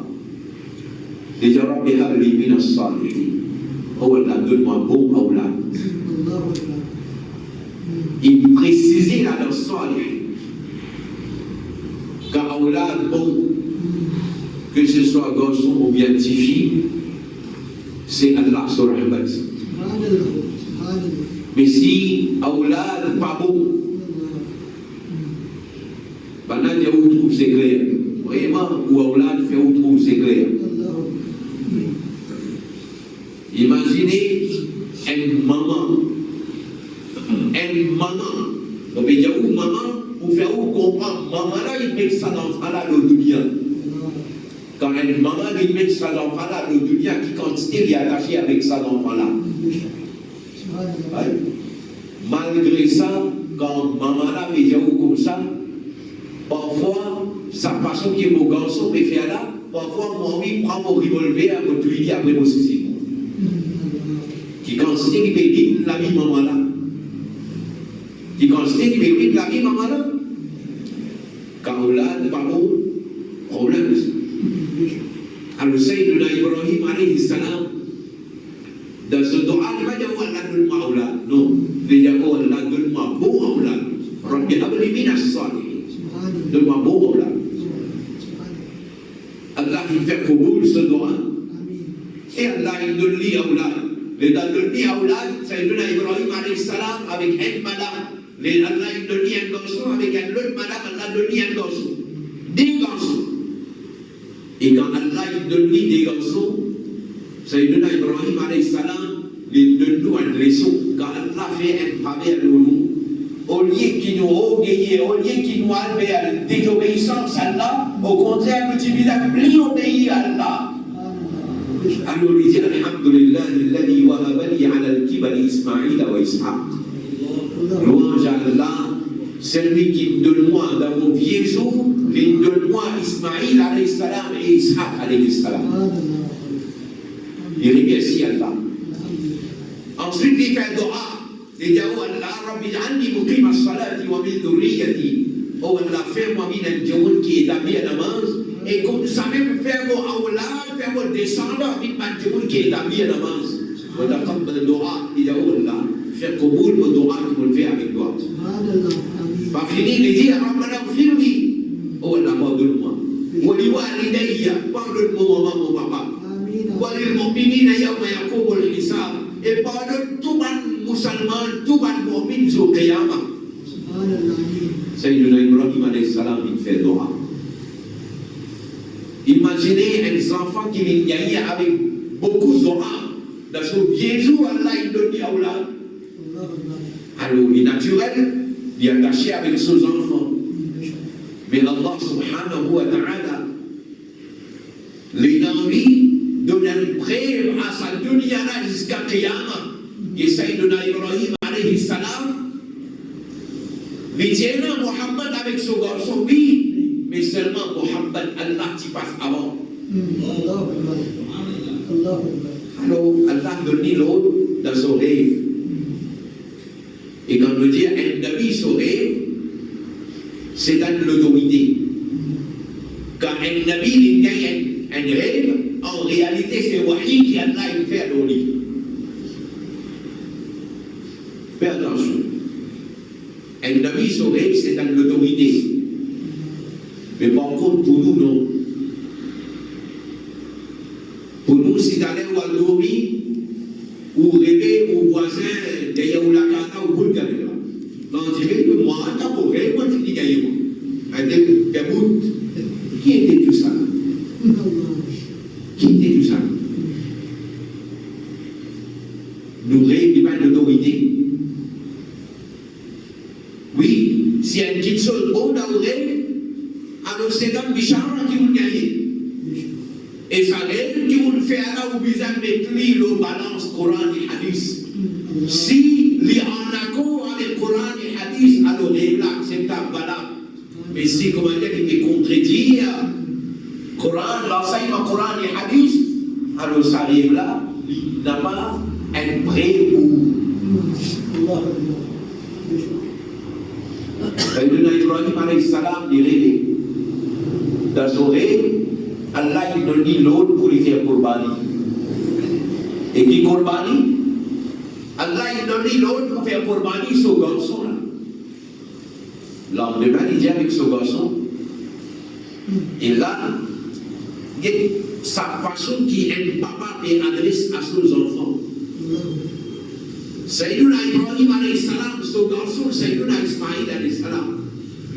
Il dit, Rabbi habli min as-salihin. Oh Allah, donne-moi bon awlad. Il précisait là dans Salih qu'un awlad bon, que ce soit garçon ou bien fille, c'est Allah sur rahmat. Mais si awlad pas bon, pendant que vous trouvez c'est clair, vraiment, ou awlad fait vous trouvez c'est clair. Imaginez une maman. Donc il y a une maman, pour faire comprendre, maman là, il met ça dans la dunya. Quand une maman, il met ça dans la dunya, qui quantité il est attaché avec ça dans là. Malgré ça, quand maman là, il y a comme ça, parfois, sa façon qui est mon garçon, mais fait là, parfois, moi, il prend mon revolver, à mon tuili, après mon souci. Qui considère qu'il peut vivre la vie maman là. Qui considère qu'il peut vivre la vie maman là. Quand on l'a, pas bon, problème. Alors, Sayyiduna Ibrahim alayhi salam, dans ce doa, il va dire, Allah donne-moi awlad. Non, il va dire, Allah donne-moi bon awlad. Rabbi habli min as-salihin. Donne-moi bon awlad. Allah, il fait pour ce doa. Et Allah, il donne lui awlad. Les donné à Oulad, Sayyiduna Ibrahim alayhi salam avec un madame. Allah il donné un garçon avec un autre madame, Allah donné un garçon. 10 garçons. Et quand Allah il donne des garçons, Sayyidina Ibrahim alayhi salam, il donne nous une leçon. Quand Allah fait un pavé à nous, au lieu qu'il nous orgueille, au lieu qu'il nous alve à la désobéissance à Allah, au contraire, nous disons plus obéir à Allah. Alors il dit Alhamdulillah, alladhi wahabali ala al-kibari Ismaïl wa Ishaq. Louange à Allah, celui qui me donne moi dans mon vieux jour, il me donne moi Ismaïl alayhi salam et Ishaq alayhi salam. Il remercie Allah. Ensuite, il fait dua. Il dit Oh Allah, Rabbi Anni muqim as-salati wa min dhurriyyati. Oh Allah, fais-moi min al-jawun qui est établi à namaz. Et comme vous savez, faire vos aoulad, faire vos descendants, min al-jawun qui est établi à namaz. On a comme le dua. Il dit Oh Allah, fais qaboul mon dua qui me le fait avec toi. Pas fini, il dit Rabbana firli. Oh Allah, pardonne-moi. Wa li walidayya, pardonne-moi maman, mon papa. Wa lil mu'minina yawma yaqumul hisab. Et pardonne tout le musulman, tout le mu'min sur le Qiyamah. Sayyidina Ibrahim alayhi salam, il fait dua. Imaginez un enfant qui vient gagner avec beaucoup de dua. Dans son vieux jour, Allah il donne à Allah. Alors, il est naturel d'y attacher avec ses enfants. Mais Allah subhanahu wa ta'ala, les envies donne un prêt à sa dunya jusqu'à Qiyamah. Et Sayyidina Ibrahim alayhi salam, il tient Muhammad avec son garçon, oui, mais seulement Muhammad, Allah t'y passe avant. Alors, Allah donne l'autre dans son rêve. Et quand on dit un nabi son rêve, c'est dans l'autorité. Quand un nabi il gagne un rêve, en réalité, c'est Wahi qui Allah il fait à l'oli. Fais attention. Un nabi son rêve, c'est dans l'autorité. Mais par contre, pour nous, non. Pour nous, c'est d'aller à l'ori, ou rêver au voisin, d'ailleurs, ou la cata, ou Bulgarie. Quand je dis que moi, d'abord, moi, je dis gaillé. Qui était tout ça? Qui était tout ça? Nous rêvons pas d'autorité. Oui, si un petit chose bon dans le rêve, alors c'est comme Bichara qui vous gagne. Et ça rêve qui vous fait là où vous avez mis le balance Coran et Hadith. Si il y a un accord avec Coran et Hadith, alors rêve là, c'est un valable. Mais si, comment dire, il peut contredire Coran, l'enseignement Coran et Hadith, alors ça arrive là, il n'a pas un prêt ou. Sayyidina Ibrahim alayhi salam, il rêvait. Dans son rêve, Allah il donne l'autre pour lui faire Qurbani. Et qui Qurbani? Allah il donne l'autre pour faire Qurbani sur garçon là. Lendemain, il dit avec ce garçon, et là, il y a sa façon qui un papa peut adresse à ses enfants. Sayyidina Ibrahim alayhi salam, ce garçon, Sayyidina Ismaïl alayhi salam.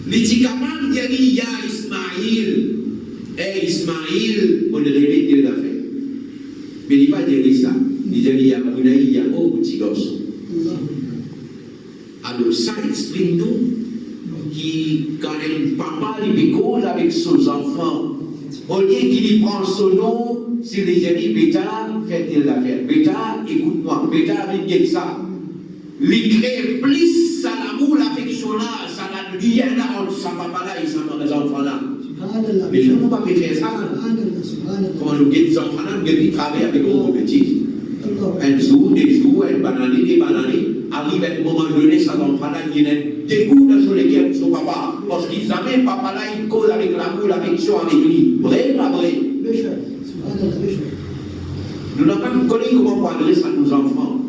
Il dit comment il dit ya Ismaïl, Ismaïl, on le réveille de la fête. Mais il ne dit pas dire ça. Il dit ya Bounaï, ya petit garçon. Alors ça exprime nous qui, quand un papa il cause avec ses enfants, au lieu qu'il prend son nom, s'il les dit Béta, faites l'affaire. Béta, écoute-moi. Béta, regarde ça. Il crée plus ça l'amour, l'affection là, ça la lien là entre sa papa là et ses enfants là. Mais je ne peux pas faire ça. Quand nous avons des enfants là, nous devons travailler avec nos petits. Un jour, des jours, un bananier, des bananiers, arrive à un moment donné, ça enfant là, il y a des goûts dans lesquels son papa, parce qu'ils avaient papa là, il cause avec l'amour, l'affection avec lui. Vrai, pas vrai. Nous n'avons pas connu comment on adresse à nos enfants.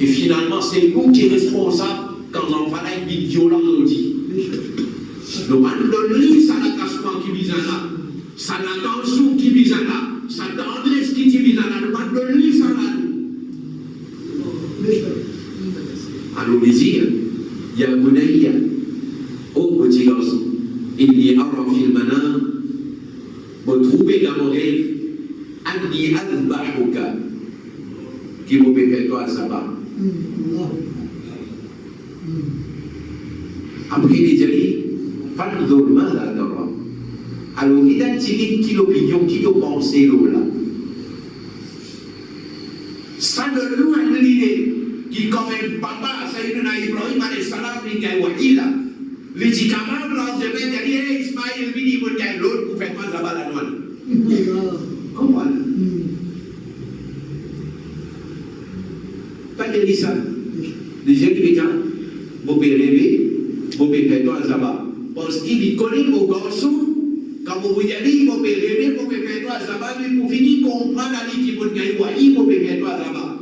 Et finalement, c'est nous qui sommes responsables quand l'enfant là, il est violent, on dit. Nous avons donné ça l'attachement qui vise là, ça l'attention qui vise là, ça tendresse qui vise là, nous avons donné ça là. Alors, les dire, il y a un Bounaïa, oh petit garçon, il y a un film maintenant, vous trouvez dans mon rêve, à sabbat. Après, il a dit, pas de dormant là-dedans. Alors, il a dit, qui l'opinion, qui l'a pensé là. Ça donne nous à l'idée qui, comme un papa, Sayyidina Ibrahim alayhi salam, il a dit là. Les dit, comment l'on devait dire, Ismaël, il dit, il y a l'autre pour faire quoi ça va la noix. Comment? Pas de dire ça. Les gens qui disent, vous pouvez rêver, vous pouvez faire quoi ça va. Parce qu'il connaît vos garçons, quand vous voyez, vous pouvez rêver, vous pouvez faire quoi ça va, mais pour finir, comprendre la vie qui vous gagne, vous pouvez faire quoi ça va.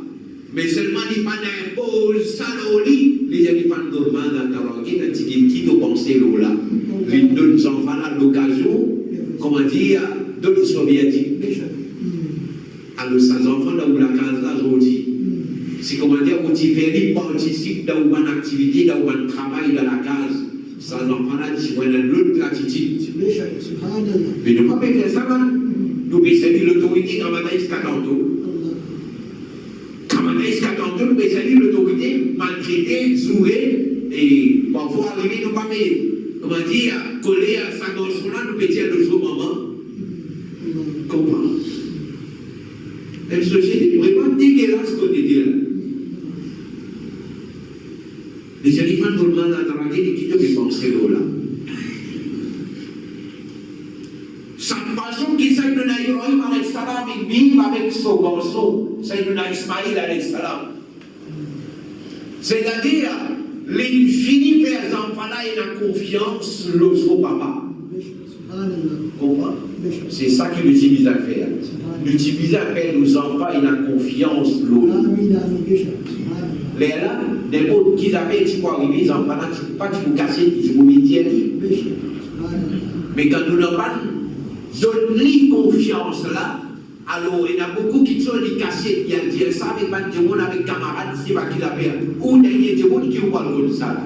Mais seulement, il n'y a pas d'impose, ça, les gens qui parlent de mal dans la langue, qui te pensent là. Les deux enfants à l'occasion, comment dire, d'autres soviétiques. Alors, ces enfants là où la case là, aujourd'hui, c'est comment dire, où tu fais participe dans une activité, dans un travail dans la case. Ces enfants là, tu vois l'autre attitude. Mais nous ne pouvons pas faire ça, nous pouvons saluer l'autorité quand on a jusqu'à tantôt. Quand on a jusqu'à tantôt, nous pouvons saluer l'autorité, maltraiter, jouer, et parfois arriver, nous ne pouvons pas, comment dire, coller à sa garçon là, nous pouvons dire de ce moment. Comment? Une société vraiment dégueulasse côté de là. Les éléphants de l'homme à draguer et qui devait penser là. Sa façon qui Sayyidina Ibrahim alayhi salam, il vit avec son garçon, Sayyidina Ismaïl alayhi salam. C'est-à-dire, l'infini vers les enfants là, il a confiance dans son papa. Comprends? C'est ça qu'il utilise à faire. L'utiliser à faire nos enfants, il a confiance dans l'autre. Les là, des autres qui avaient, tu peux arriver, les enfants là, tu peux pas te casser, tu peux métier. Mais quand nous n'avons pas donné confiance là, alors il y a beaucoup qui sont les cassés, il y a dit ça avec des gens avec camarades, c'est pas qui l'a fait. Ou des gens qui ont parlé de ça.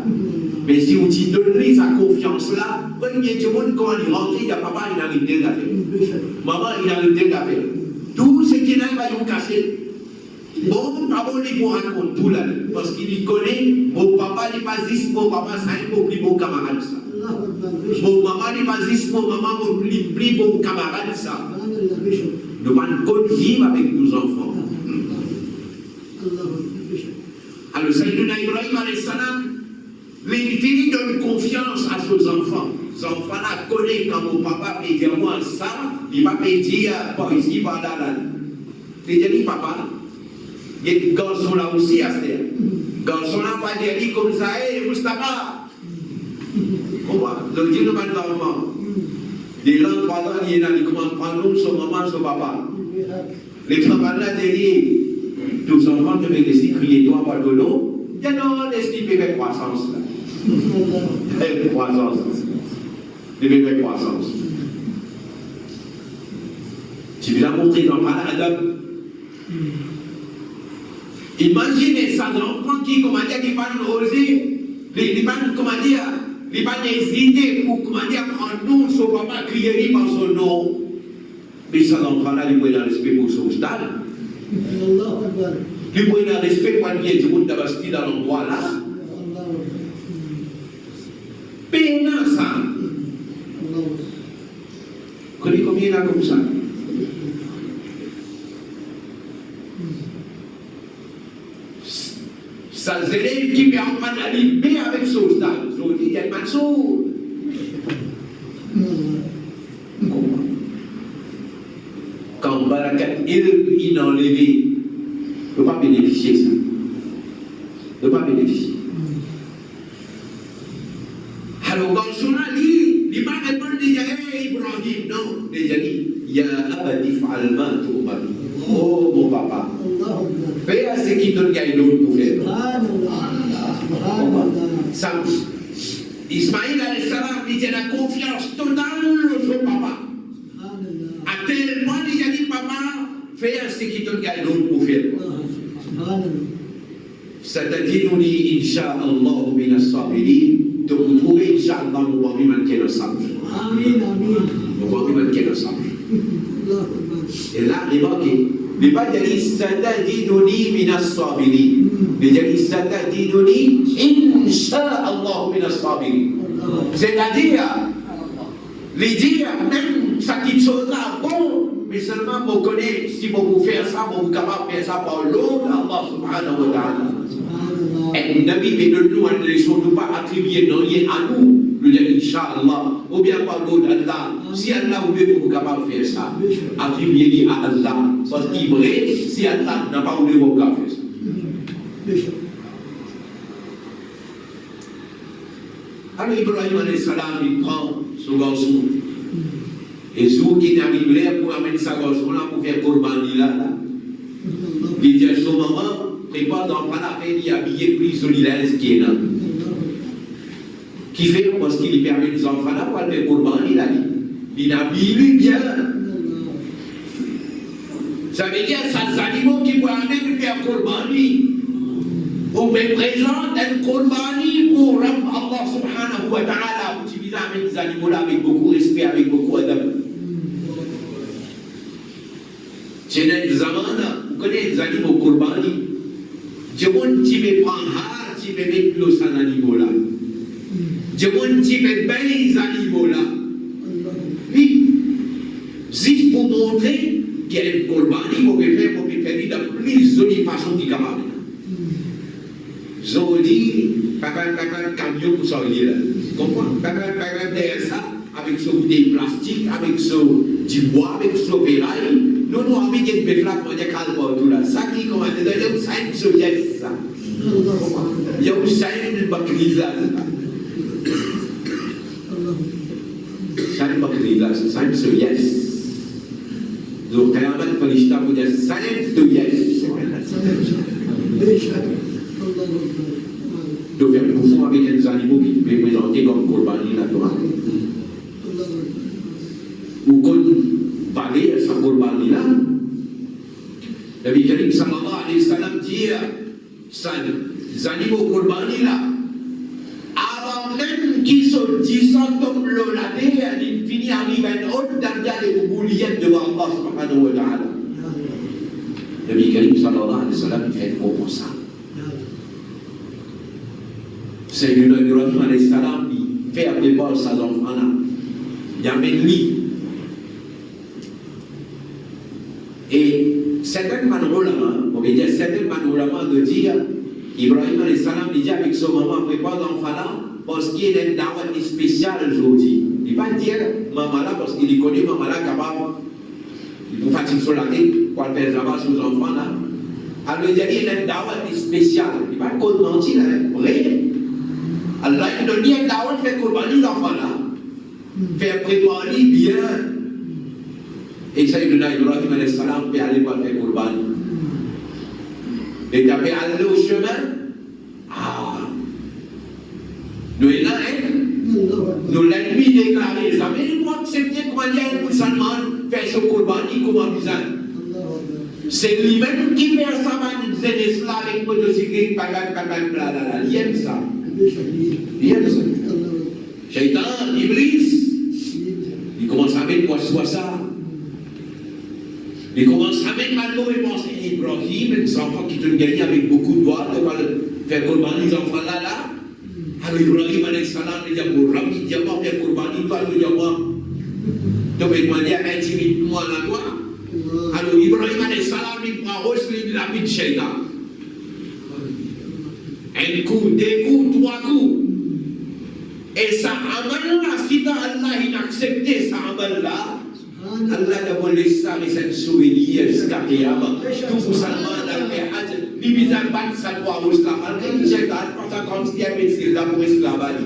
Mais si vous te donnez sa confiance là, quand il y a des gens quand il rentre, il y a papa, il a arrêté d'affaire. Maman, il a arrêté d'affaire. Tout ce qui est là, il va y casser. Bon, papa, il vous raconte tout là. Parce qu'il connaît, mon papa n'est pas juste mon papa, c'est un peu plus bon camarade ça. Mon maman n'est pas juste mon maman, mon plus bon camarade ça. Nous allons vivre avec nos enfants. Alors, Sayyidina Ibrahim alayhi salam, l'infini donne confiance à ses enfants. Ces enfants-là connaissent quand mon papa peut dire moi ça, il va me dire par ici, par là. Il dit papa, il y a des garçons là aussi à faire. Garçons là, pas dire comme ça, hé, Moustapha. Comment? Donc, Dieu nous va nous enfants. Les langues, par là, il y en a qui commencent à prendre son maman, son papa. Les travailleurs là, derrière, tous les enfants devaient laisser crier toi par de l'eau. Il y a non, laisse-les bébés croissance là. Croissance. Les bébés croissance. Tu lui as montré dans la Adam. Imaginez ça, l'enfant qui, comment dire, qui va nous oser, qui va nous, comment dire, il va hésiter pour, comment dire, prendre nous, son papa, crier par son nom. Mais ça, l'enfant-là, il peut y avoir respect pour son stade. Il peut y avoir respect pour qu'il y ait du monde d'abastis dans l'endroit là. Pénal ça. Vous connaissez combien il y en a comme ça? Ça, c'est l'élève qui peut en prendre la liberté avec son stade. Je dis, il y a pas de sourd. Quand Barakat il a enlevé, ne peut pas bénéficier de ça. Ne peut pas bénéficier. Alors, quand son ali, il va répondre déjà, Ibrahim, non, déjà dit, Ya abadi fa'alma tu'mar. Oh, mon papa. Fais à ce qui donne gagne l'autre pour faire. Ça, Ismaïl alayhi salam, il a la confiance totale dans son papa. À tel point, il a dit, papa, fais à ce qui donne gagne l'autre pour faire. C'est-à-dire, nous dit, Inch'Allah, min as-sabirin, de vous trouver, Inch'Allah, nous allons manquer le sable. Amin, amin. Nous allons manquer le sable. Et là, remarquez, Mais pas jadi satadiduni minas sabirin. Mais jadi satadiduni insha'Allah minas sabirin. C'est-à-dire, les dire, même ça qui sera bon, mais seulement vous connaissez, si vous faire ça, vous êtes capable de faire ça par l'autre, Allah subhanahu wa ta'ala. Et Nabi, mais de nous, ne laissons-nous pas attribuer de rien à nous, nous dire Inch'Allah, ou bien par l'autre Allah. Si Allah voulait vous capable de faire ça, attribuez-le à Allah. Parce qu'il est vrai, si Allah n'a pas voulu vous faire ça. Alors Ibrahim alayhi salam, il prend son garçon. Et ceux qui n'arrivent pour amener sa garçon là pour faire Korban là. Il dit à son maman, prépare d'enfant la peine, il est habillé plus solidaire qui est là. Qui fait parce qu'il permet aux enfants là pour faire Korban là. Il habille bien. Ça veut dire que c'est des animaux qui peuvent amener faire Korban. On me présente un Korbani pour Allah subhanahu wa ta'ala, pour utiliser avec des animaux là avec beaucoup de respect, avec beaucoup d'adab. C'est des zamana, vous connaissez les animaux Korbani. Je veux que tu me prends hard, tu me mets plus ces animaux là. Je veux que tu me baies les animaux là. Oui, juste pour montrer qu'il y a un Korbani, vous pouvez faire de la plus jolie façon qui est capable. Zodi, camion pour sortir là. Comprends? Derrière ça, avec ce bouteille plastique, avec ce du bois, avec ce ferraille, nous avons mis des béflacs pour dire calme tout là. Ça qui commence, il y a un sign sur yes ça. Il y a un sign de bakri là. Sign bakri là, sign sur yes. Donc, quand on va faire pour dire sign de yes. De faire le bouffon avec des animaux qui peuvent présenter comme Korbani naturel. Ou qu'on parlait à sa Korbani là. Nabi Karim sallallahu alayhi wa sallam dit ces animaux Korbani là, avant même qu'ils sont comme la terre, ils finissent à arriver à une haute darja de bouliette devant Allah subhanahu wa ta'ala. Nabi Karim sallallahu alayhi wa sallam il fait pour ça. C'est une Ibrahim alayhi salam qui fait préparer ses enfants là. Il amène lui. Et certains manolama, on veut dire certains manolama de dire Ibrahim alayhi salam dit avec son maman prépare l'enfant là parce qu'il y a une dawah spéciale aujourd'hui. Il ne va pas dire maman là parce qu'il connaît maman là capable. Il faut fatiguer sur la tête pour faire travail sur les enfants là. Alors il dit il y a une dawah spéciale. Il ne va pas mentir là, vrai. Allah il donne une dawah fait Korbani les enfants là. Faire préparer bien. Et ça, il a Ibrahim alayhi salam peut aller pour faire Korbani. Et tu peux aller au chemin. Ah. Nous là, nous l'ennemi déclaré. Ça veut dire accepter comment dire un musulman faire ce Korbani comme un bizarre. C'est lui-même qui fait ça, il disait cela avec motocyclette, il aime ça. Il aime ça. Shaitan, Iblis, il commence à mettre quoi soit ça. Il commence à mettre mal et penser Ibrahim, les enfants qui te gagnent avec beaucoup de doigts, de faire Korbani les enfants là. Alors Ibrahim alayhi salam, il dit pour Rabbi, il dit pas faire Korbani, toi, il dit pas. Donc il m'a dit intimide-moi là, toi. Alors Ibrahim alayhi salam, il prend Rosli la vie de Shaitan. Un coup, deux coups, trois coups. Et ça amal là, si Allah il accepté ça amal là, Allah a laissé ça et un souvenir jusqu'à Qiyamah. Tout musulman dans le Hajj, il vise à battre sa loi au Islam. Il dit quand ça continue à mettre là pour l'esclavage.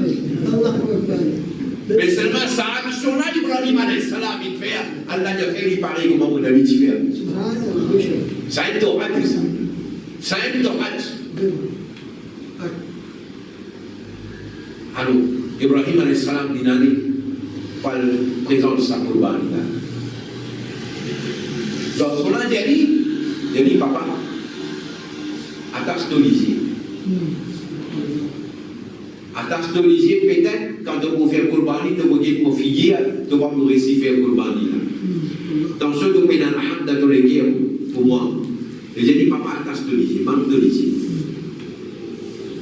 Mais seulement sa action là, Ibrahim alayhi salam, il fait, Allah a fait lui parler comment vous l'avez dit faire. Ça a un Torah tout ça. Ça a un Torah. Alors, Ibrahim alayhi salam dit nani, par le présent de sa Korbani là. Donc, ce qu'on a dit, papa, attache ton lisier. Attache ton lisier, peut-être, quand tu vas faire Korbani, tu vas dire pour figuer, tu vas nous réussir faire Korbani. Dans ce domaine, dans le guerre, pour moi. Et j'ai dit, papa, attache de l'île, manque de l'île.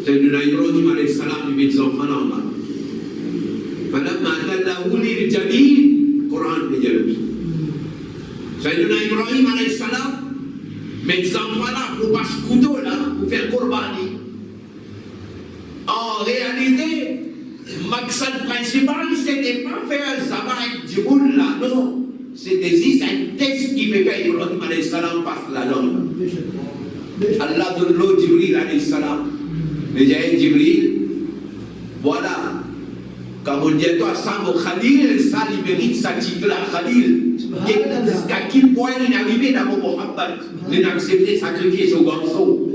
C'est une Ibrahim alayhi salam, lui met des enfants en bas. فلما تله للجبين Coran بجلوس سيدنا إبراهيم عليه السلام met des enfants là pour passer couteau là pour faire Corbani. En réalité, Maxal principal c'était pas faire un sabbat avec Djiboul là, non. C'était juste un texte qui me fait Ibrahim alayhi salam passe la norme. Allah donne l'eau Jibril alayhi salam. Mais j'ai Jibril, voilà. Quand on dit à toi, ça, mon Khalil, ça, il mérite sa titre là, Khalil. Jusqu'à quel point il est arrivé dans mon Mohammed, il a accepté de sacrifier son garçon.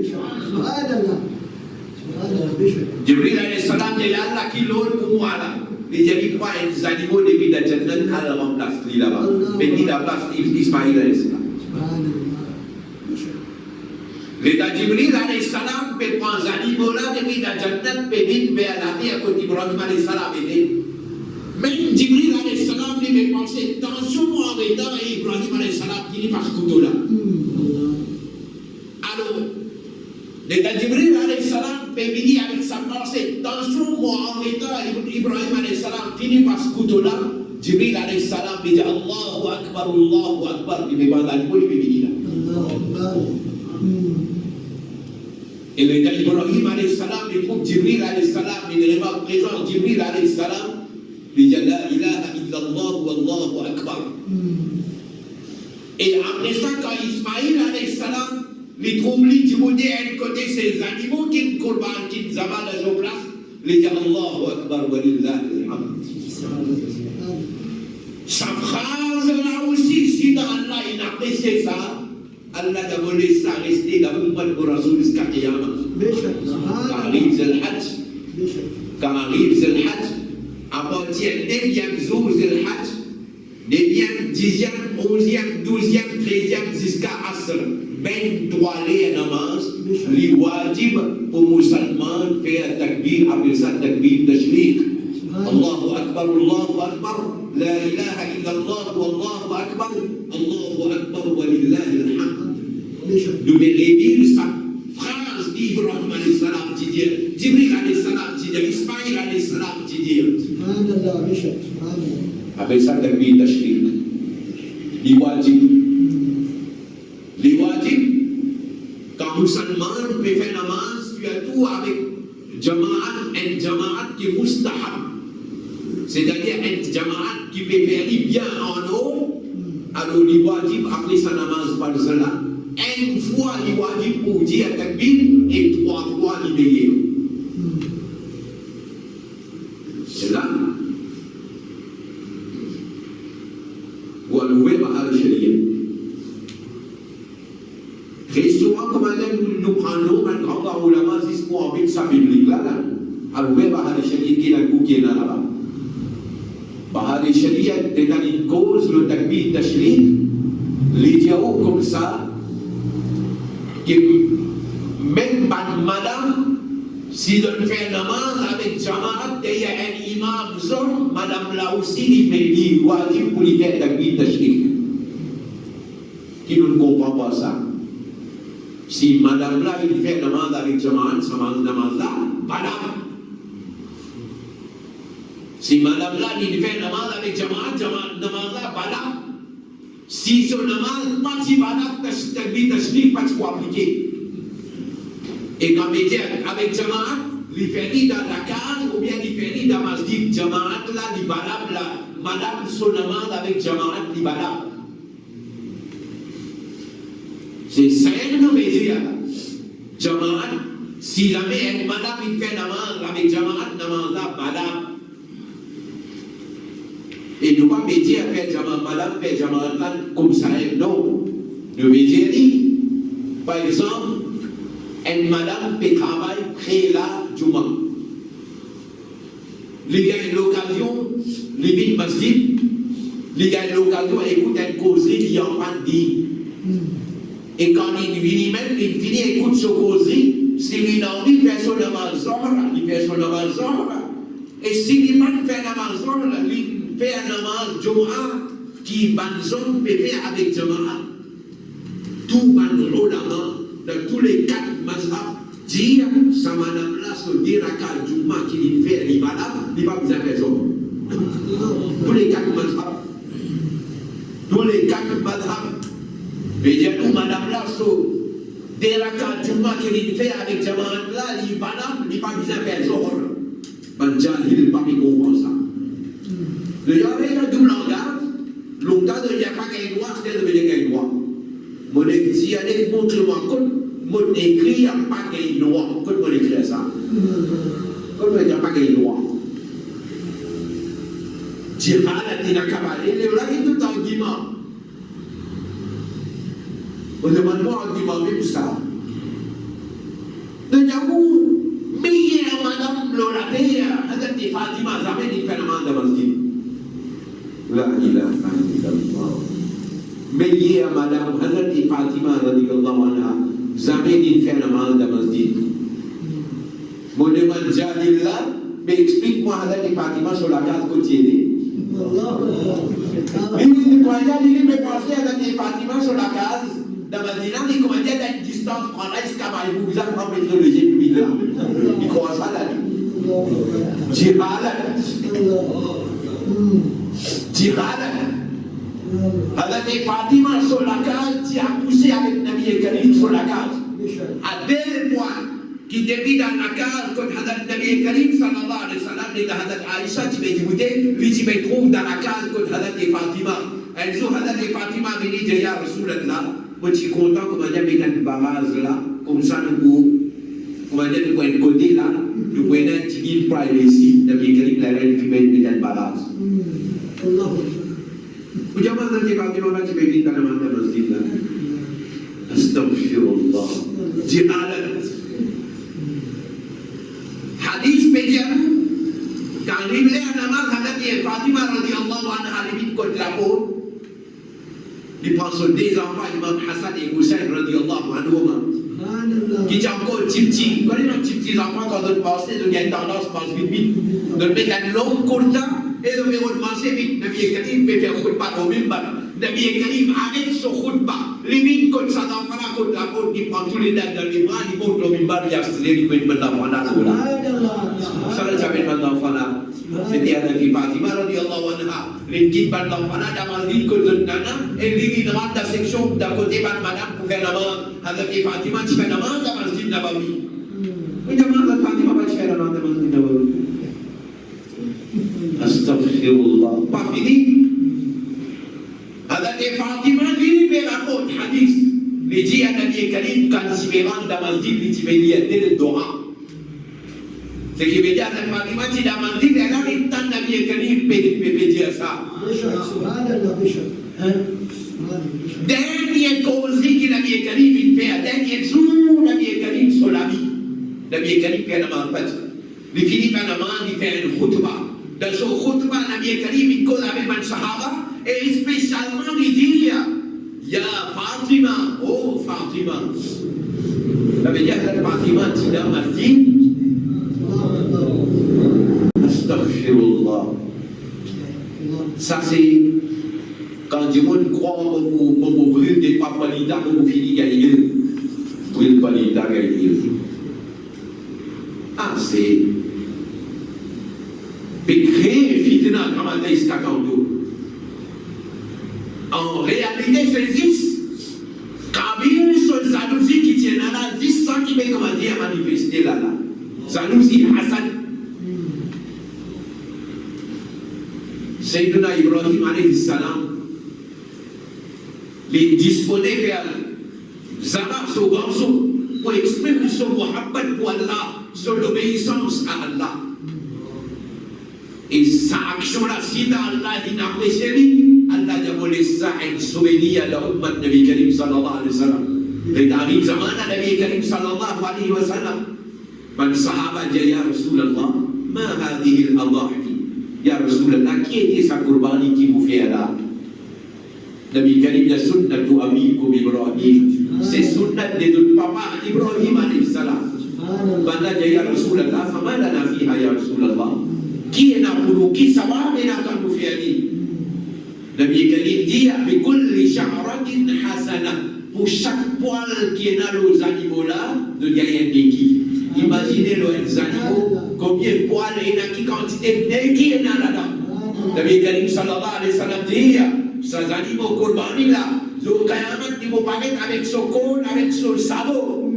Jibril alayhi salam, il y a Allah qui l'autre pour moi là. Il y a dit quoi, les animaux de vie de Jannat, à la remplace, lui là-bas. Mais il a place Ismaïl alayhi salam. L'état Jibril alayhi salam peut prendre les animaux là depuis la Jannat, peut venir vers la terre quand Ibrahim alayhi salam était. Même Jibril alayhi salam lui peut penser tension en retard et Ibrahim alayhi salam qui n'est pas ce couteau là. Alors, l'état Jibril alayhi salam peut venir avec sa pensée tension en retard et Ibrahim alayhi salam finit par ce couteau là. Jibril alayhi salam dit Allahu Akbar, Allahu Akbar. Il peut prendre l'animal, il peut venir là. Et l'état Ibrahim alayhi salam, il trouve Jibril alayhi salam, il n'est pas présent, Jibril alayhi salam, il dit La ilaha illallah wallahu akbar. Et après ça, quand Ismaïl alayhi salam, il trouve lui qui vous dit à un côté ces animaux qui ne courent pas, qui ne zavalent à son place, il dit Allahu akbar wa lillahi alhamd. Sa phrase là aussi, si dans Allah il appréciait ça, Allah a volé ça rester dans le monde pour Rasoul jusqu'à Qiyamah. Quand arrive le Hajj, à partir du 9e jour du Hajj, 9e, 10e, 11e, 12e, 13e jusqu'à Asr, 23 les namaz, les wajib pour musulmans faire takbir, après ça takbir tashriq. Allahu Akbar, Allahu Akbar. La ilaha illallah wallahu akbar, Allahu akbar wa lillahi alhamd. Nous devons sa phrase d'Ibrahim alayhi salam qui dit, Jibril alayhi salam qui dit, Ismaïl alayhi salam qui dit. Avec ça, takbir tashriq. Les wajib, quand musulman peut faire namaz, tu as tout avec jama'at, un jama'at qui est mustahab. C'est-à-dire un jama'at qui peut faire bien en eau, alors les wajib après sa namaz par cela, une fois les wajib pour dire takbir et 3 fois les veillés. C'est là. Ou à l'ouvert à al-Sharia. Très souvent, comme nous prenons un grand ulama jusqu'au avec sa biblique là, à l'ouvert à al-Sharia qui est la coup qui est là-bas. Bahari Sharia est dans une cause, le takbir tashriq, les diaos comme ça, que même madame, si on fait namaz avec Jamaat, il y a un imam zone, madame là aussi, il met dit, wajib pour lui faire takbir tashriq. Qui ne comprend pas ça. Si madame là, il fait namaz avec Jamaat, ça namaz là, madame. Si madame là, il fait namaz avec Jamaat, namaz là, bala. Si son namaz, pas si bala, takbir tashriq, pas quoi appliquer. Et quand il dit avec Jamaat, il fait dit dans la case, ou bien il fait dit dans masjid, Jamaat là, il bala, madame son namaz avec Jamaat, il bala. C'est ça que nous faisons là. Jamaat, si jamais madame il fait namaz avec Jamaat, namaz là, bala. Et nous ne pouvons pas dire faire Jamaat madame, faire Jamaat comme ça, non. Nous devons dire, par exemple, une madame peut travailler près la Juma. Il y a l'occasion, il vient masjid, il y a l'occasion d'écouter une causerie qui en parle dit. Et quand il vient même, il finit écouter cette causerie, s'il a envie de faire son namaz zohra, il fait son namaz zohra. Et s'il n'a pas fait namaz zohra, il fait un namaz Jumu'ah qui banzon peut faire avec Jamaat. tout le ulama, dans tous les 4 mazhab, dire, ça madame là, se dire à quel Juma qui dit faire l'ibada, il va vous faire ça. Tous les 4 mazhab. Tous les 4 mazhab. Mais dire, nous, madame là, se dire à quel Juma qui dit faire avec Jamaat là, l'ibada, il va vous faire ça. Ben, il ne pas comprendre ça. Il y avait un double langage, longtemps, il n'y a pas qu'un droit, c'était de venir qu'un droit. Mon si allez montre-moi mon écrit, il n'y a pas qu'un droit. Quand on écrit ça, quand il n'y a pas qu'un droit. Jihad a été accablé, il y a tout argument. On demande pas argument même ça. Donc, il y a où, mais il y a madame Lolaté, Hazrat Fatima, jamais dit phénomène de masjid. La ilaha illallah. Mais il y a madame Hazrat Fatima, radiyallahu anha, jamais dit phénomène de masjid. Mon demande Jahil là, mais explique-moi Hazrat Fatima sur la case quotidienne. Il croyait, il me pensait Hazrat Fatima sur la case. Dans Madina, il commandait à une distance, prendre là jusqu'à Maïbou, vous avez pas mettre le Jésus là. Il croit ça là. Jihad. Jihad. Hazrat Fatima sur la case, qui a poussé avec Nabi Karim sur la case. À tel point qu'il devait dans la case, comme Hazrat Nabi Karim sallallahu alayhi wa sallam, et Hazrat Aïcha, qui m'a dit, lui, qui me trouve dans la case, comme Hazrat Fatima. Elle dit, Hazrat Fatima, il dit, Ya Rasulallah. Moi, je suis content qu'on m'a dit une barrage là, comme ça, nous pouvons dire que de côté là, nous pouvons dire que tu es privacy, de bien que la reine qui met une barrage. Vous avez dit que tu vas dire dans le masjid là. Astaghfirullah. Jihad. Hadith pédiatrique. Quand il est en namaz, Fatima radiyallahu anha, il dit contre la peau. Il prend son deux enfants, Imam Hassan et Hussein, radiyallahu anhuma, qui tient encore petit. Quand les petits enfants, quand on pense, ils ont une tendance à penser vite. De mettre un long court temps et de me relancer vite. Nabi Karim peut faire khutbah au mimbar. Nabi Karim arrête son khutbah. Limite, quand ça n'en prend contre la porte, il prend tous les dates dans les bras, il monte au mimbar, il accélère, il met maintenant pendant la cour. Ça ne s'appelle maintenant pendant. C'était à Nabi Fatima, radiyallahu anha. Les petites balles d'enfants là, dans le lit, que de nana, et lui, il rentre la section d'un côté, madame, pour faire la main. Avec Fatima, tu fais la main dans le lit, Nabawi. Oui, demande à Fatima, tu fais la main dans le lit, Nabawi. Astaghfirullah. Pas fini. Avec Fatima, lui, il raconte hadith. Il dit à Nabi Karim, quand il rentre dans le lit, il dit à le Dora. Ce qui veut dire que Fatima, si dans le lit, elle a une tante Nabi Karim, peut dire ça. Dernier cause qu'il a mis Karim, il fait, dernier jour, Nabi Karim sur la vie. Nabi Karim fait un mandat. Il finit par un mandat, il fait une khutbah. Dans son khutbah, Nabi Karim, il cause avec un sahaba, et spécialement, il dit, Ya Fatima, oh Fatima. Ça veut dire que Fatima, tu dans ma vie. Astaghfirullah. Ça c'est quand du monde croit au brûle des trois qualités, on finit gagner. Brûle qualité gagner. Ah, c'est. Pécré, fitna, comme un taïs kakando. En réalité, c'est 10. Kabir, son Zanouzi qui tient là, 10 ans qui met, comment dire, manifester là. Zanouzi Hassan. Sayyidina Ibrahim alayhi salam, les disposés vers Zama, son garçon, pour exprimer son muhabbat pour Allah, son obéissance à Allah. Et sa action-là, si Allah il n'apprécie, Allah a volé ça un souvenir à la ummat Nabi Karim sallallahu alayhi wa sallam. Et arrive Zamana Nabi Karim sallallahu alayhi wa sallam. Man sahaba dit ya Rasulallah, ma hadihi al-adahi. Ya Rasulallah, qui était sa qurbani qui vous fait là? Nabi Karim, la sunnah de Abikum Ibrahim. C'est sunnah de notre papa Ibrahim alayhi salam. Banda dit ya Rasulallah, fama lana fiha ya Rasulallah. Qui est là pour nous? Qui ça va? Mais là, quand vous faites Nabi Karim dit, Bikulli sha'ratin hasana. pour chaque poil qui est dans les animaux là, il y a un déqui. Imaginez les animaux, combien de poils et quelle quantité de déqui est là-dedans. Nabi Karim sallallahu alayhi wa sallam dit, ces animaux corbani là, ils vont paraître avec son cône, avec son sabot.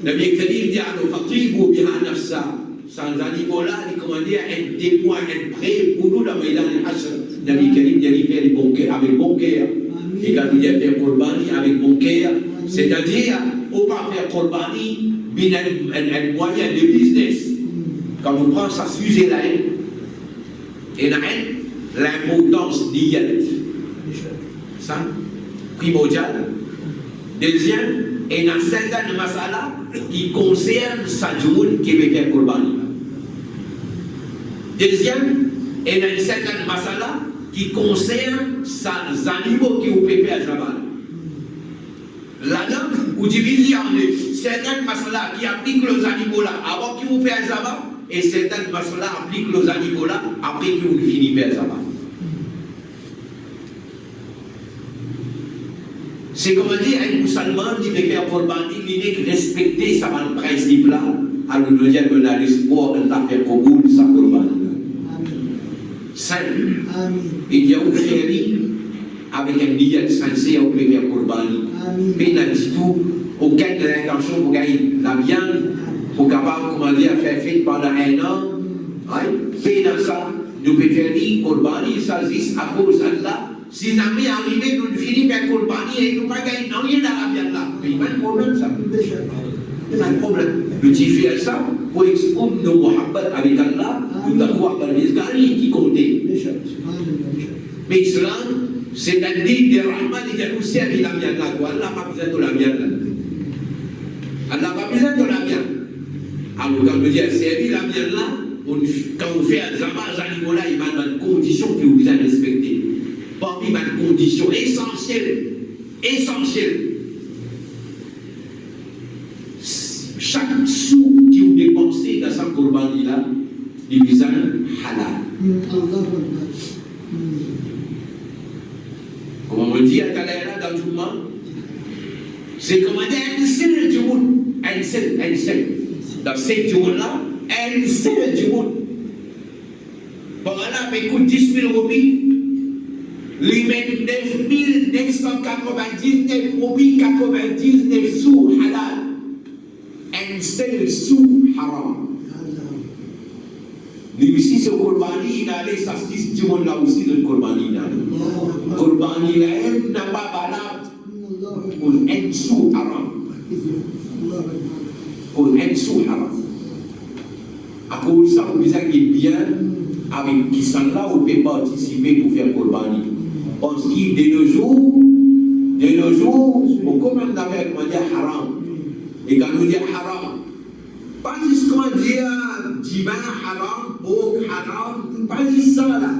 Nabi Karim dit à nos fatigues ou bien à nafsa. Ces animaux-là, ils commandent un témoin, un prêt pour nous dans le Maïdan al-Hasr. Nabi Karim dit faire les bon cœur, avec bon cœur. Et quand nous disons faire Korbani avec bon cœur, c'est-à-dire, on va faire Korbani, mais un moyen de business. Quand on prend sa fusée là, et l'importance d'Iyat. Ça, primordial. Deuxième, et dans certaines masala qui concernent sa journée qui veut faire Korbani. Deuxième, et dans certaines masala qui concernent les animaux qui vous peut faire Jabal. Là-dedans, vous divisez en deux. Certaines masala qui appliquent les animaux là avant qu'ils vous fassent Jabal, et certaines masala appliquent les animaux là après qu'ils vous finissent faire Jabal. C'est comme dire un musulman qui veut faire Korbani, il est respecter sa principe là, alors le deuxième on a l'espoir de la faire Koboul, sa Korbani. Simple. Il y a une féerie avec un billet sincère au faire Korbani. Mais n'a dit tout, aucune intention pour gagner la viande, pour capable, comment dire, faire fête pendant un an. Mais dans ça, nous préférons Korbani, ça existe à cause de là. Si nous arrivons arrivé, nous finissons par Korbani et nous ne pas gagner rien dans la viande là. Mais il n'y a pas de problème ça. Il n'y a pas de problème. Le petit fait ça pour exprimer nos muhabbat avec Allah, nous avons des gars qui comptaient. Mais l'islam, c'est un dit de Rahman et de nous servir la viande là. Allah n'a pas besoin de la viande là. Allah n'a pas besoin de la viande. Alors quand on dit servir la viande là, quand on fait un zaman, les animaux là, il y a une condition que vous devez respecter. Parmi les conditions essentielles, chaque sou qui vous dépensez dans sa Korbani là, il est halal. Comme on me dit à Talaïra dans le Jumma, c'est comme on dit un seul du monde, un seul. Dans cette journée là, un seul du monde. Par là, il coûte 10 000 roupies. Lui met 9 999 roupies, 99 sous halal. Un seul sou haram. Lui aussi, ce Korbani, il a les assises du monde là aussi, le Korbani. Korbani, il n'a pas valable pour un sou haram. Pour un sou haram. À cause de ça, vous avez bien avec qui sont là, vous pouvez participer pour faire Korbani. Parce que de nos jours, on commence à faire haram. Et quand on dit haram, pas juste comment dire divin haram, porc haram, pas juste ça là.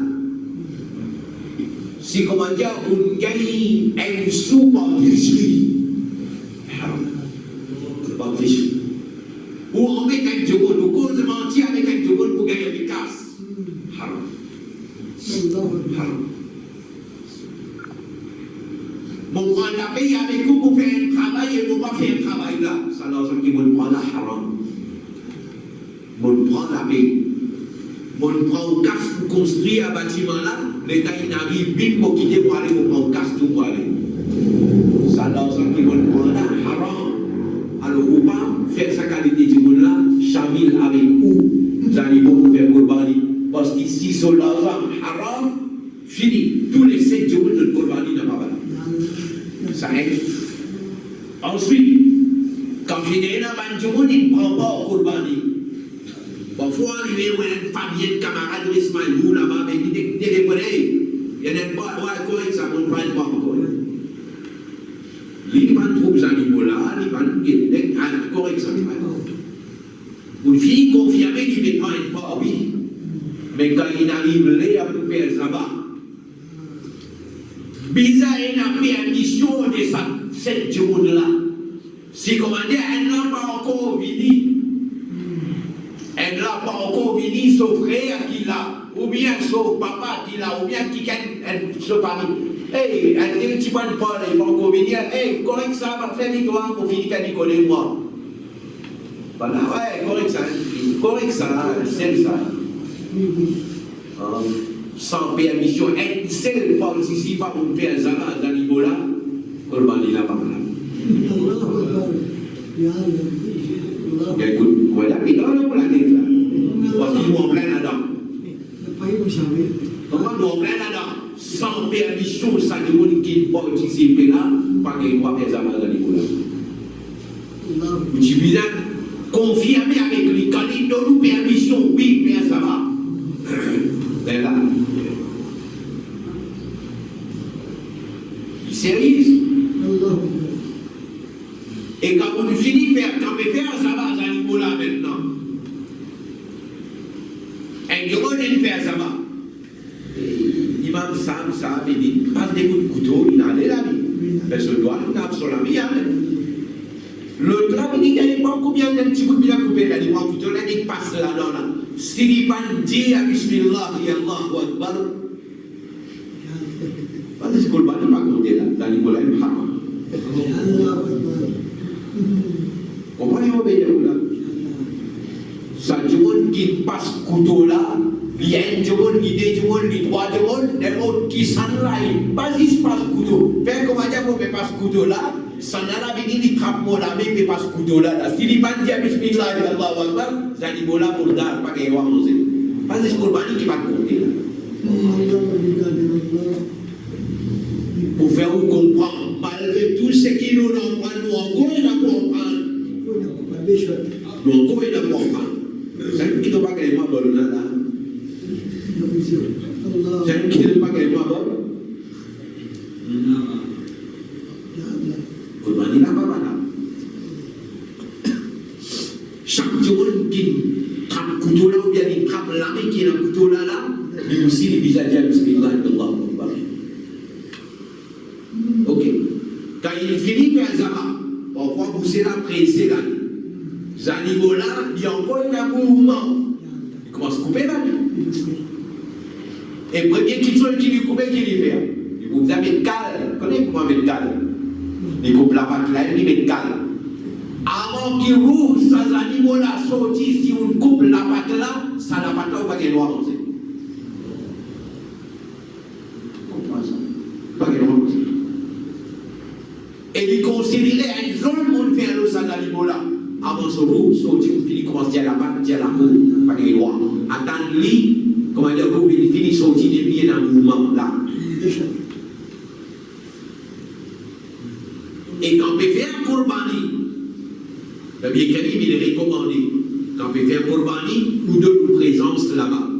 C'est comment dire, on gagne un sou par tricherie. Haram. Par tricherie. Ou on met un djogol, on cause de mentir avec un djogol pour gagner des casses. Haram. Haram. Bon, on a payé avec vous pour faire un travail et vous ne pas faire un travail là. Ça leur dit qu'ils vont prendre la haram. Ils vont prendre la paix. Ils vont prendre un casse pour construire un bâtiment là. L'État il arrive vite pour quitter pour aller pour prendre un casse pour aller. Ça leur dit qu'ils vont prendre la haram. Alors, vous ne pas faire sa qualité du monde là, chamil avec vous, vous allez pour faire Korbani. Parce qu'ici, sur l'argent haram, fini. Tous les 7 jours de Korbani n'a pas valable. Ça aide. Ensuite, quand il est là, il ne prend pas Korbani. Parfois, il y a une famille de camarades de Ismaïlou là-bas, mais il dit il y a des pas, ouais, ça ne prend pas encore. Il n'y a pas de troubles animaux là, il n'y a pas de correction. Une fille confirmée qui ne prend pas, oui. Mais quand il arrive là, il peut faire ça va. Bizarre, il a pris une mission de cette journée-là. C'est comme dire, elle n'a pas encore venu. Elle n'a pas encore venu, son frère qui l'a, ou bien son papa qui l'a, ou bien qui a sa famille. Hey, un petit point de parole, ils vont convenir. Hey, correct ça, va faire victoire pour finir qu'à connaître moi. Voilà, ouais, correct ça, c'est ça. Sans permission, un seul participe pour faire ça, dans l'Ibola, Corban il a pas mal. Écoute, voilà, mais dans le planète là, parce qu'ils vont en plein là-dedans. Comment nous en plein là-dedans? Sans permission, ça qui monde qui participe là, pas qu'il va faire ça dans l'Ibola. Tu viens confirmer avec lui, quand il donne permission, oui, mais ça va. Mais là, il est sérieux. Et quand vous finissez faire, quand vous faites ça va à niveau là maintenant. Et quand vous faire ça va. L'imam Sam, ça avait dit, passe des coups de couteau, il a allé la vie. Mais ce doigt, il a sur la vie. L'autre là, il dit qu'il n'y a pas combien de petits coups de coupé, il a dit, moi, couteau, il passe là-dedans là. S'il pas dit à Bismillah, il y a Allahu Akbar. Parce que ce qu'on va pas compter là, dans l'Ibola, il y a comprenez-vous bien là? Ça, du monde qui passe couteau là, il y a un du monde, il y a du monde, il y a trois du monde, des monde qui s'en aille. Pas juste passe couteau. Faire comment dire qu'on peut passer couteau là, s'en a venir, il trappe mon ami, il peut passer couteau là. S'il n'est pas dit à Bismillah, il y a Allahu Akbar, ça dit bon là pour le dar, pas qu'il y ait manger. Parce que c'est Corbani qui va compter là. Pour faire vous comprendre, malgré tout ce qui nous apprend, nous encore il a comprendre. Nous encore il a comprendre. C'est un qui ne pas qu'il y ait bon là. C'est un qui ne pas qu'il y ait bon. Corbani n'a pas mal. Chaque jour qui trappe couteau là ou bien il trappe l'armée qui est dans le couteau là, lui aussi il vise à dire Bismillah, Allah. Ok. Quand il finit par Zama, parfois pousser la presse là. Zanibola, il y a encore un mouvement. Il commence à couper là. Et premier qui sont qui lui coupe, qui lui fait. Vous avez calme. Vous connaissez comment mettre calme? Il coupe la patte là, il met calme. Avant qu'il roule, ça Zanibola sorti, si on coupe la patte là, ça n'a pas de temps qu'il doit avancer. Comprends ça? Pas qu'il doit avancer. Et il considérait un zone où on fait le Zanibola. Avant ce roule, sorti, on finit commence à dire la patte, dire la peau, pas qu'il doit. Attendre lui, comment dire, il finit sorti des pieds dans le mouvement là. Et quand on peut faire un Corbani, le bien Karim, il est recommandé. Quand on peut faire un Corbani, ou de nos présences là-bas.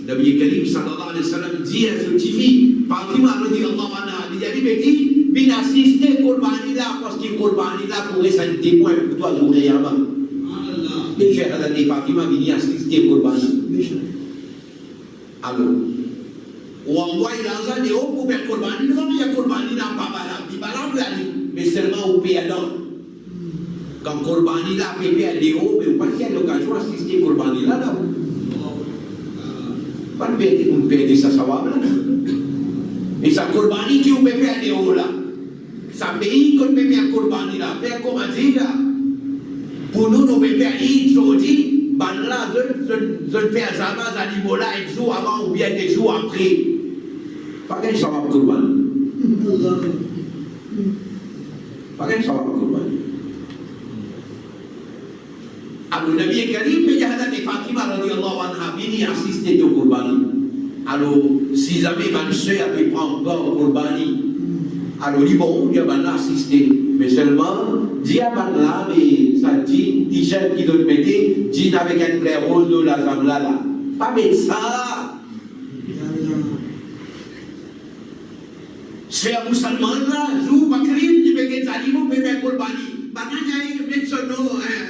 Le bien Karim, sallallahu alayhi wa sallam, dit à ce petit fille, Fatima, radiyallahu anha, il a dit, petit, il assiste au Corbani là, parce qu'il Corbani là pourrait être un témoin pour toi, je réellement. Et j'ai regardé Fatima, il a assisté au Corbani. Alors, on envoie l'argent de haut pour faire Corbani, non, il y a Corbani dans Pabala, il va l'emblâmer. Mais seulement au perdant. Quand Corbani là, pépé à Léo, mais pas qu'il y a l'occasion d'assister Corbani là, là. Pas de perdre ça, ça va là. Et ça Corbani qui est au pépé à Léo là. Ça pays qu'on pépé à Corbani là. Faire comment dire là. Pour nous, nos pépé à Id, Saudi, ben là, je fais un Zama, Zanibola, un jour avant ou bien des jours après. Pas qu'un ça va pour Corbani. Pakai sahabat Qurbani. Alors Nabi Karim menjahada di Fatimah radhiyallahu anha bini assisté de Qurbani. Alors si jamais ma soeur avait pas encore Qurbani, alors il bon, il va l'assister. Mais seulement, dit à Banla, mais ça dit, t-shirt qui doit mettre, dit avec un clair rose de la zamla là. Pas mettre ça. C'est un musulman là, Zou Bakri, il veut que ça dit, vous pouvez Qurbani. Bananya, il met son nom,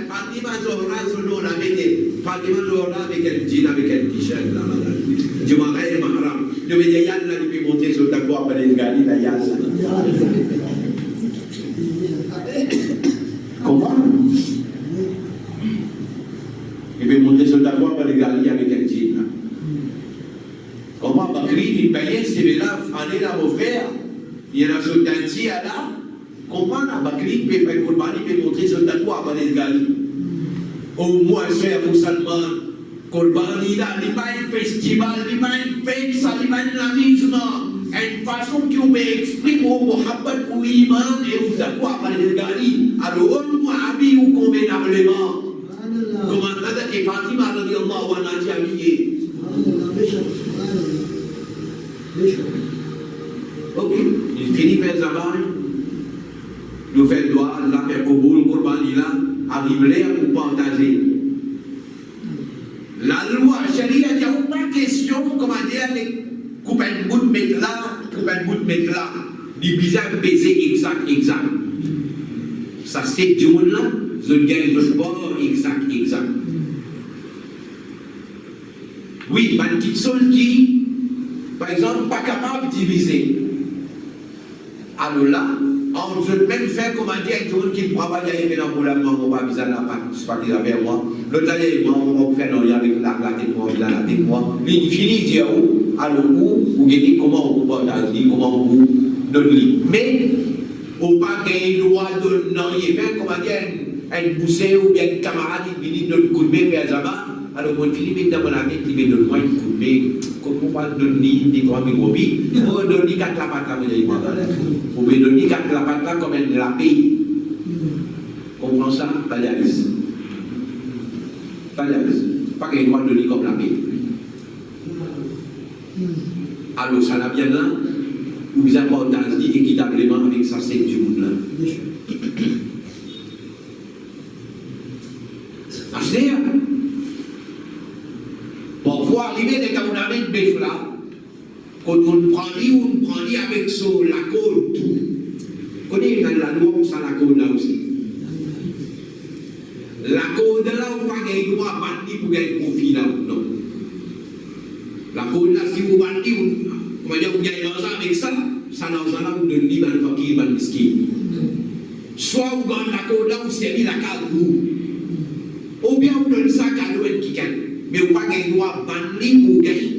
Fatima Zohra, son nom là, avec Fatima Zohra, avec un jean, avec un t-shirt là, là. Je m'arrête, Mahram. Je vais dire, Yann là, il peut monter sur ta voie, après les gars, il a Yann là. Comment? Il peut monter sur ta voie, après les gars, avec un jean là. Comment Bakri, il payait, c'est là, allez là, mon frère. Il y a un soldat là, comment la Bakri peut faire Korbani, peut montrer soldat quoi avant les Gali. Au moins, c'est musulman. Korbani là, il n'y a pas un festival, il n'y a pas une fête, ça, il n'y a pas un amusement. Une façon qui on exprime au Mohammed ou Iman et au Zakwa par les Gali. Alors, on doit habiller ou convenablement. Comment on a dit Fatima radiallahu anha a habillé. Ok, il finit par le travail. Nous faisons le droit, la faire Koboul, Korbani là, arriver pour partager. La loi Sharia, il n'y a pas question, comment dire, couper un bout de mettre là, couper un bout de mettre là. Du bizarre baiser exact. Ça c'est du monde là, je gagne le sport exact. Oui, il y a une petite chose qui, par exemple, pas capable de diviser. Alors là, on peut même faire, comment dire, tout le monde qui travaille avec les gens, on va viser la partie avec moi. L'autre année, on va faire avec la tête, moi. Il finit de dire où, alors où, vous gagnez comment on peut partager, comment vous donner. Mais, on n'a pas gagné le droit de n'en comment dire, une poussée ou bien une camarade qui vient de donner un coup de main vers Zaba. Alors, mon Philippe, dans mon ami, qui vient de donner un coup de main, comme on va donner des 3 000 roupies, on va donner 4 la patte là, vous pouvez donner 4 la patte là comme elle la paye. Comprends ça? Pas d'avise. Pas qu'il doit donner comme la paye. Alors, ça n'a bien là, vous avez importance dit équitablement avec ça, c'est du monde là. C'est parfois arriver des cas où on a une bœuf là, quand on prend avec la côte tout. Connaissez la loi pour ça la côte là aussi. La côte là, on ne va pas gagner droit à bâtir pour gagner profit là, non. La côte là, si vous bâtissez, comment dire, vous gagnez l'argent avec ça, l'argent là, vous donnez un fakir, un miskin. Soit vous gagnez la côte là, vous servez la carte vous. Ou bien vous donnez ça à cadeau et qui gagne. Mais vous ne pouvez pas gagner droit à bâtir pour gagner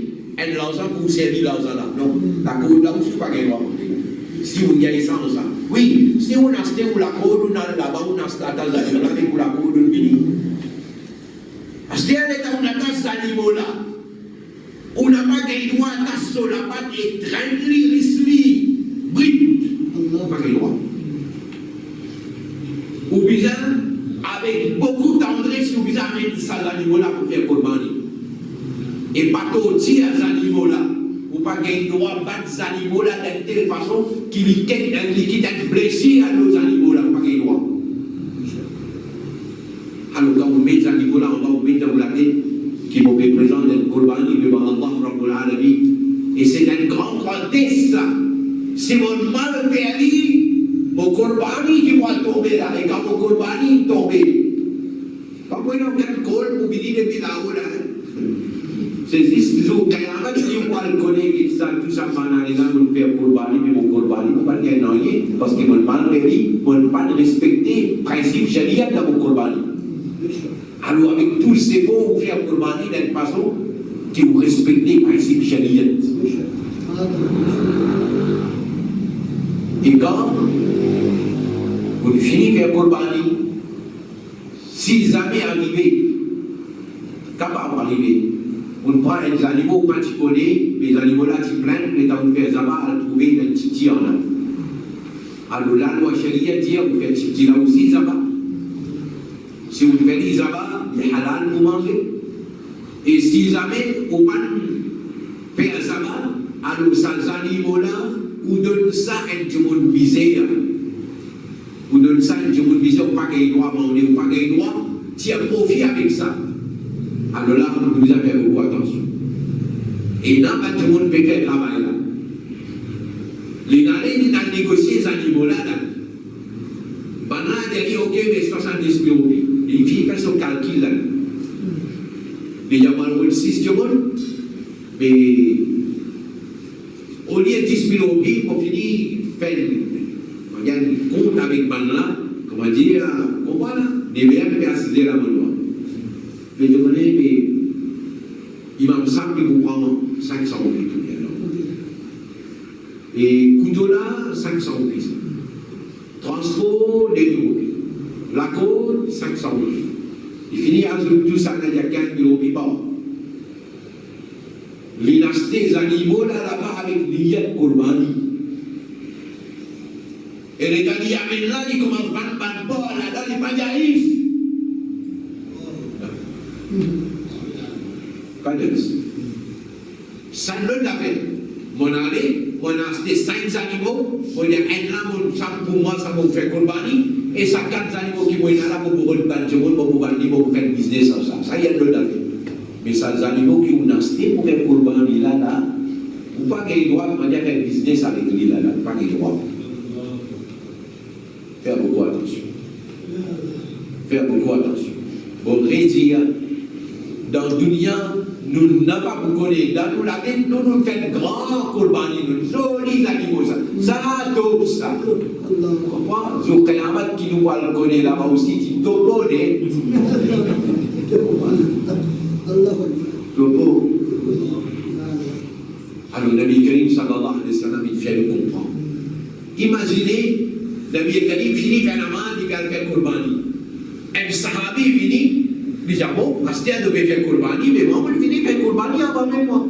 l'argent pour servir l'argent là. Non, la côte là, vous ne pouvez pas gagner droit pour gagner. Si vous gagnez ça, on ça. Oui, si on a acheté la côte, on a là-bas, on a acheté pour la côte, on vient. Acheter un état, on a acheté cet animal là. On n'a pas gagné droit à ta sur la patte et traîner, risli, brut. On n'a pas gagné droit. Ou bien, avec beaucoup de tendresse, vous avez amené ça l'animal là pour faire Korbani. Et pas tout dire à ces animaux là. Vous pas gagner droit à battre ces animaux là de telle façon qu'il quitte être blessé à nos animaux là. Vous pas gagner droit. Alors quand vous mettez ces animaux là, on va vous mettre dans la tête qui vous représente le Korbani devant Allah Rabbul Alamin. Et c'est une grande grandesse ça. C'est mon mal perdu. Mon Korbani qui va tomber là. Et quand mon Korbani tombe, quand vous avez un col, vous venez depuis là-haut là. C'est juste que vous avez le connaître tout ça pendant les ans, vous faire Korbani, mais mon Korbani, vous ne pouvez pas dire parce que mon mal perdu, vous ne pouvez pas respecter le principe Sharia dans mon Korbani. Alors avec tous ces mots, vous faites Korbani d'une façon que vous respectez le principe Sharia. Et quand vous finissez faire Korbani, si jamais arrivé, capable d'arriver, on prend les animaux quand tu connais, les animaux là tu plains, mais dans le fait Zaba à trouver un petit en là. Alors la loi Sharia dit, vous faites petit là aussi Zaba. Si vous faites Zaba, il est halal pour manger. Et si jamais on va faire Zaba, alors ces animaux là, vous donnez ça à un monde misère. Vous donnez ça à un monde misère, vous n'avez pas de droit à manger, vous n'avez pas de droit, tu as profit avec ça. Alors là, vous avez beaucoup attention. Et là, tout le monde peut faire travail là. Les Ghanais, ils ont négocié ces animaux-là. Pendant la dit, ok, mais 70 000 euros. Les filles font son calcul là. Les gens ont 6 000 euros. Mais au lieu de 10 000 euros, on finit faire un compte avec Banla, comment dire, comment là, des verres qui assister la bonne loi. Mais je me dis, mais il m'a semblé que vous prendre 500 euros. Et $5, 500 rupies. Transport, 10 rupies. La côte, 500 rupies. Il finit à tout ça, il y a 15 000 rupies par an. Il a acheté des animaux là-bas avec l'IA Kourbani. Et les gars, il y a là, ils commencent à battre pas là-dedans, ils pas naïfs. Pas de ça ne l'a fait. Mon année, on a acheté 5 animaux, on a dit, un là, pour moi, ça va faire Kourbani, et ça 4 animaux qui vont être là pour le bâtiment, pour faire business sur ça. Ça y est, le fait. Mais ça, les animaux qui ont acheté pour faire Kourbani là, ou pas qu'ils doivent faire business avec lui là, pas qu'ils doivent. Faire beaucoup attention. Faire beaucoup attention. Bon, dire, dans le dunia, nous n'avons pas beaucoup de dans nous la tête, nous nous faisons grand Kourbani, nous jolis animaux, ça top ça. Comprends? Zo Kayamat qui nous parle connaît là-bas aussi, qui topo de. Topo. Alors, Nabi Karim sallallahu alayhi wa sallam, il fait le comprendre. Imaginez, Nabi Karim finit par la main, il va faire Kourbani. Un sahabi finit. Déjà bon, Astia devait faire Kourbani, mais moi, je finis faire Kourbani avant même moi.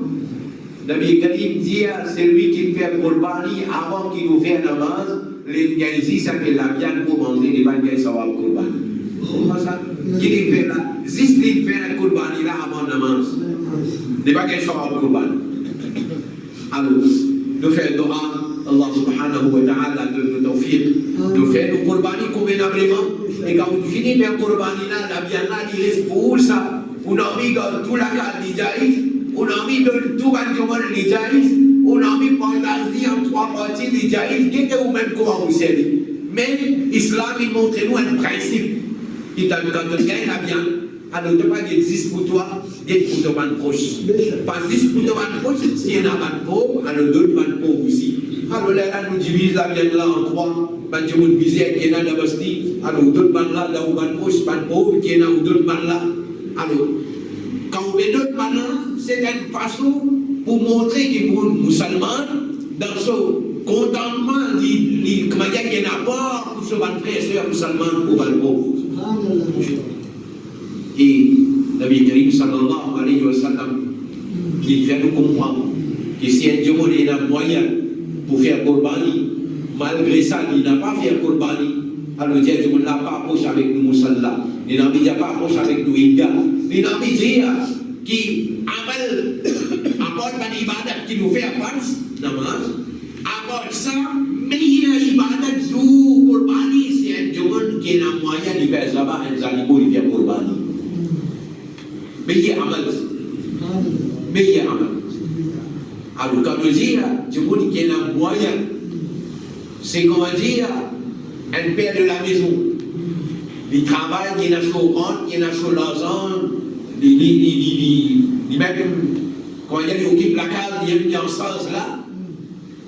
Nabi Karim dit à celui qui fait Kourbani avant qu'il nous fait namaz, les Gaïsis s'appellent la viande pour manger les banques qui sont à Kourbani. Comment ça? Qui fait là? Juste il fait la Kourbani là avant namaz. Les banques qui sont à Kourbani. Alors, nous faisons doha, Allah subhanahu wa ta'ala de nous tawfiq. Nous faisons le Kourbani convenablement. Et quand vous finissez par Kourbani là, la viande là, il reste pour ça. On a mis tout la carte des jaïs, on a mis tout le monde des jaïs, on a mis pendant en 3 parties des jaïs, qui était ou même comment vous savez. Mais l'islam, il montre nous un principe. Quand on gagne la viande, alors ne pas dire 10 pour toi, 10 pour ton proche. Pas 10 pour ton proche, s'il y en a un pauvre, alors d'autres pauvres aussi. Alors là, nous divisons la viande là en 3. Ban jumut bizet qui est dans la bastille, alors d'autres ban là, là où ban proche, ban pauvre qui est là, ou d'autres ban là. Alors, quand on met d'autres ban là, c'est une façon pour montrer que pour les musulmans, dans ce contentement, comment dire, il n'y en a pas pour ce ban frère et sœur musulmans pour ban pauvre. Et Nabi Karim sallallahu alayhi wa sallam, il fait nous comprendre que si un jumut est un moyen pour faire Kourbani, malgré ça, il n'a pas fait Kourbani. Alors, Dieu ne l'a pas approché avec nous, Moussalla. Il n'a pas approché avec nous, Inga. Il n'a pas dit qui apporte une ibadat qui nous fait apprendre, namaz. Apporte ça, mais il y a une ibadat sur Kourbani, c'est un Dieu qui est un moyen de faire là-bas, un animal qui fait Kourbani. Mais il y a amal. Mais il y a amal. Alors, quand on dit, Dieu qui est un moyen, c'est qu'on va dire un père de la maison. Il travaille, il y a son rente, il y a son l'argent, il même, quand il occupe la case, il y a un sens là.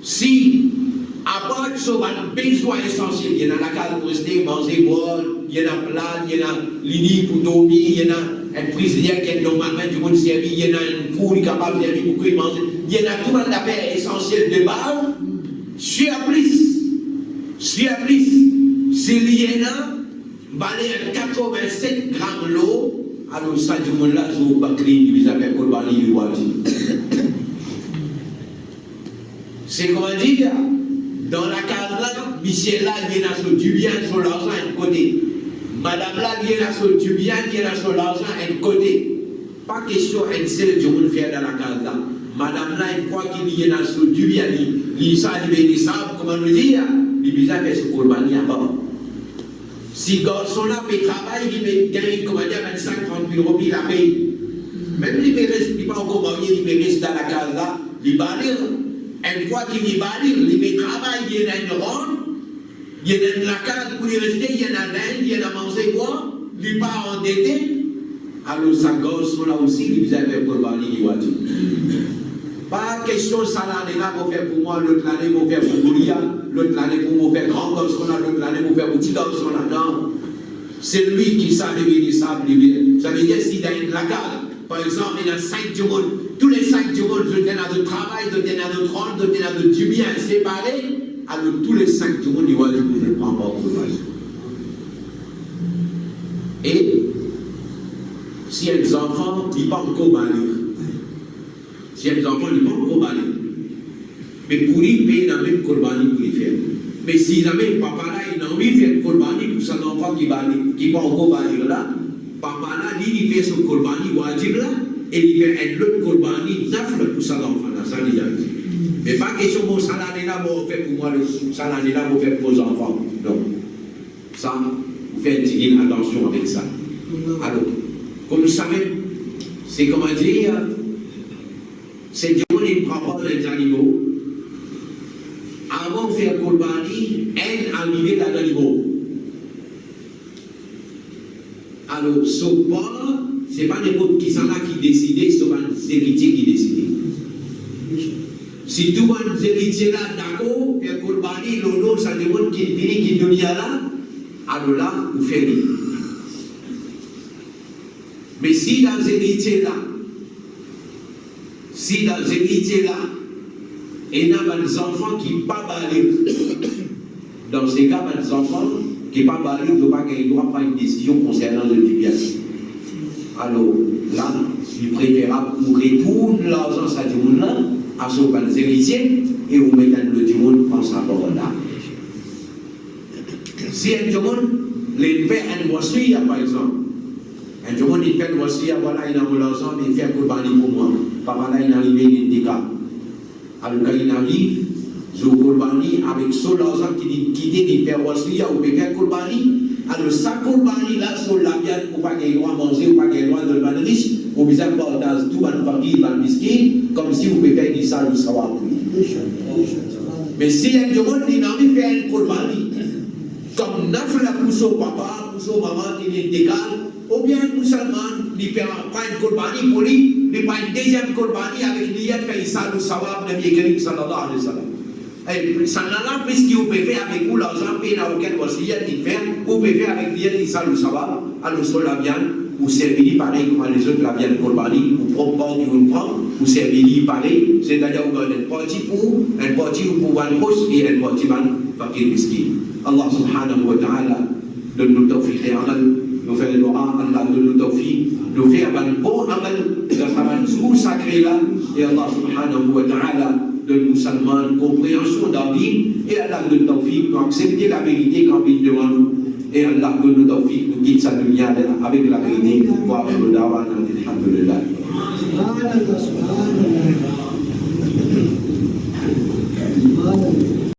Si, à part son besoin essentiel, il y a la case pour rester, manger, boire, il y a un plat, il y a l'île pour dormir, il y a un prisonnier qui est normalement du monde servi, il y a une foule capable de servir pour qu'il mange, il y a tout l'affaire essentielle de base, s'il y en a, balai 87 grammes l'eau, alors ça, du monde là, je vais bakri, ils appellent Kourbani, du wadi. C'est comment dire, dans la case là, Michel là, il y a son du bien, son l'argent à un côté. Madame là, il y a son du bien, il y a son l'argent à un côté. Pas question un seul du monde faire dans la case là. Madame là, une fois qu'il y a son du bien, il s'est arrivé, il savent comment nous dire. Il vise à faire ce Kourbani à bas. Si le garçon là fait travail, il gagne 25-30 000 rupies, il a payé. Même il n'est pas encore marié, il reste dans la case là, il va dire. Une fois qu'il y va dire, il fait travail, il y a une ronde, il y a la case pour y rester, il y a la laine, il y a la manger boire, il n'est pas endetté. Alors sa garçon là aussi, il vise à faire Kourbani, il va dire. Pas question ça l'année là pour faire pour moi, l'autre année pour faire pour Goulia, l'autre année pour faire grand garçon là, l'autre année pour faire petit garçon là. Non. C'est lui qui s'est révélé ça. Ça veut dire si dans la case, par exemple, il y a 5 du monde, tous les 5 du monde, je viens à de travail, je viens à de 30, je viens à de du bien séparé, alors tous les 5 du monde, ils vont dire que je ne prends pas pour le. Et si les enfants, ils ne pas encore bannir. Si les enfants, ils ne pas encore bannir. Mais pour y payer la même corbani pour y faire. Mais si jamais papa là, il a envie de faire une corbani pour son enfant qui ne pas encore bannir là, papa là, il fait son corbani wajib là, et il fait un autre corbani neuf pour son enfant là, ça déjà dit. Mais pas question bon, ça l'année là, vous faites pour moi, ça l'année là, vous faites pour vos enfants. Non. Ça, vous faites attention avec ça. Alors, comme vous savez, c'est comment dire, c'est Dieu qui ne prend pas les animaux. Avant de faire Korbani, elle arrivait dans l'animaux. Alors, ce n'est pas n'importe qui sont là qui décident, ce sont les héritiers qui décident. Si tout le monde héritiers là, d'accord, faire Korbani, l'honneur, ça demande qu'il finit, qu'il donne là, alors là, vous faites. Mais si dans les héritiers là, et il y a des enfants qui ne sont pas balés, dans ces cas, il y a des enfants qui ne sont pas balés, il ne doivent pas prendre une décision concernant le bien. Alors là, il est préférable pour retourner l'argent à du monde là, à ce pas des héritiers, et vous mettez le du monde en sa parole là. Si un du monde, les pères un wasiya par exemple, un du monde, il fait un wasiya, voilà, il a mon argent, mais il fait un corbani pour moi. Papa là, il est arrivé, il est décalé. Alors quand il arrive, je Korbani avec son argent qui dit qu'il fait wasiya ou peut faire Korbani, alors sa Korbani là, sur la viande, ou pas qu'il doit manger, ou pas qu'il doit de le riche, ou bien partage tout dans le papier, dans le biscuit, comme si vous pouvez faire du sale ou savoir. Mais si un jour il a envie de faire un Korbani, comme neuf là pour son papa, pour son maman qui est décalé, ou bien un musulman, il fait pas une Korbani pour lui, il pas une deuxième Korbani avec l'iyat fait sale ou savoir, Nabi Karim sallallahu alayhi wa sallam. Et ça n'a puisqu'il vous peut faire avec vous l'argent, il n'a aucun wasiyat qui fait, vous pouvez faire avec l'iyat qui sale ou savoir, alors sur la viande, vous servez pareil comme les autres, la viande Korbani, vous prenez pas qui vous prend, vous servez pareil, c'est-à-dire vous donnez une partie pour une poche et une partie pour un fakir miskin. Allah subhanahu wa ta'ala donne-nous tawfiq et amal, nous fait le dua, Allah donne-nous tawfiq, nous fait un bon amal dans un jour sacré là, et Allah subhanahu wa ta'ala donne musulmans compréhension d'Abi, et Allah donne tawfiq, nous accepter la vérité quand il devant nous, et Allah donne tawfiq, nous quitte sa dunya avec la vérité, pour avoir le dawa, alhamdulillah.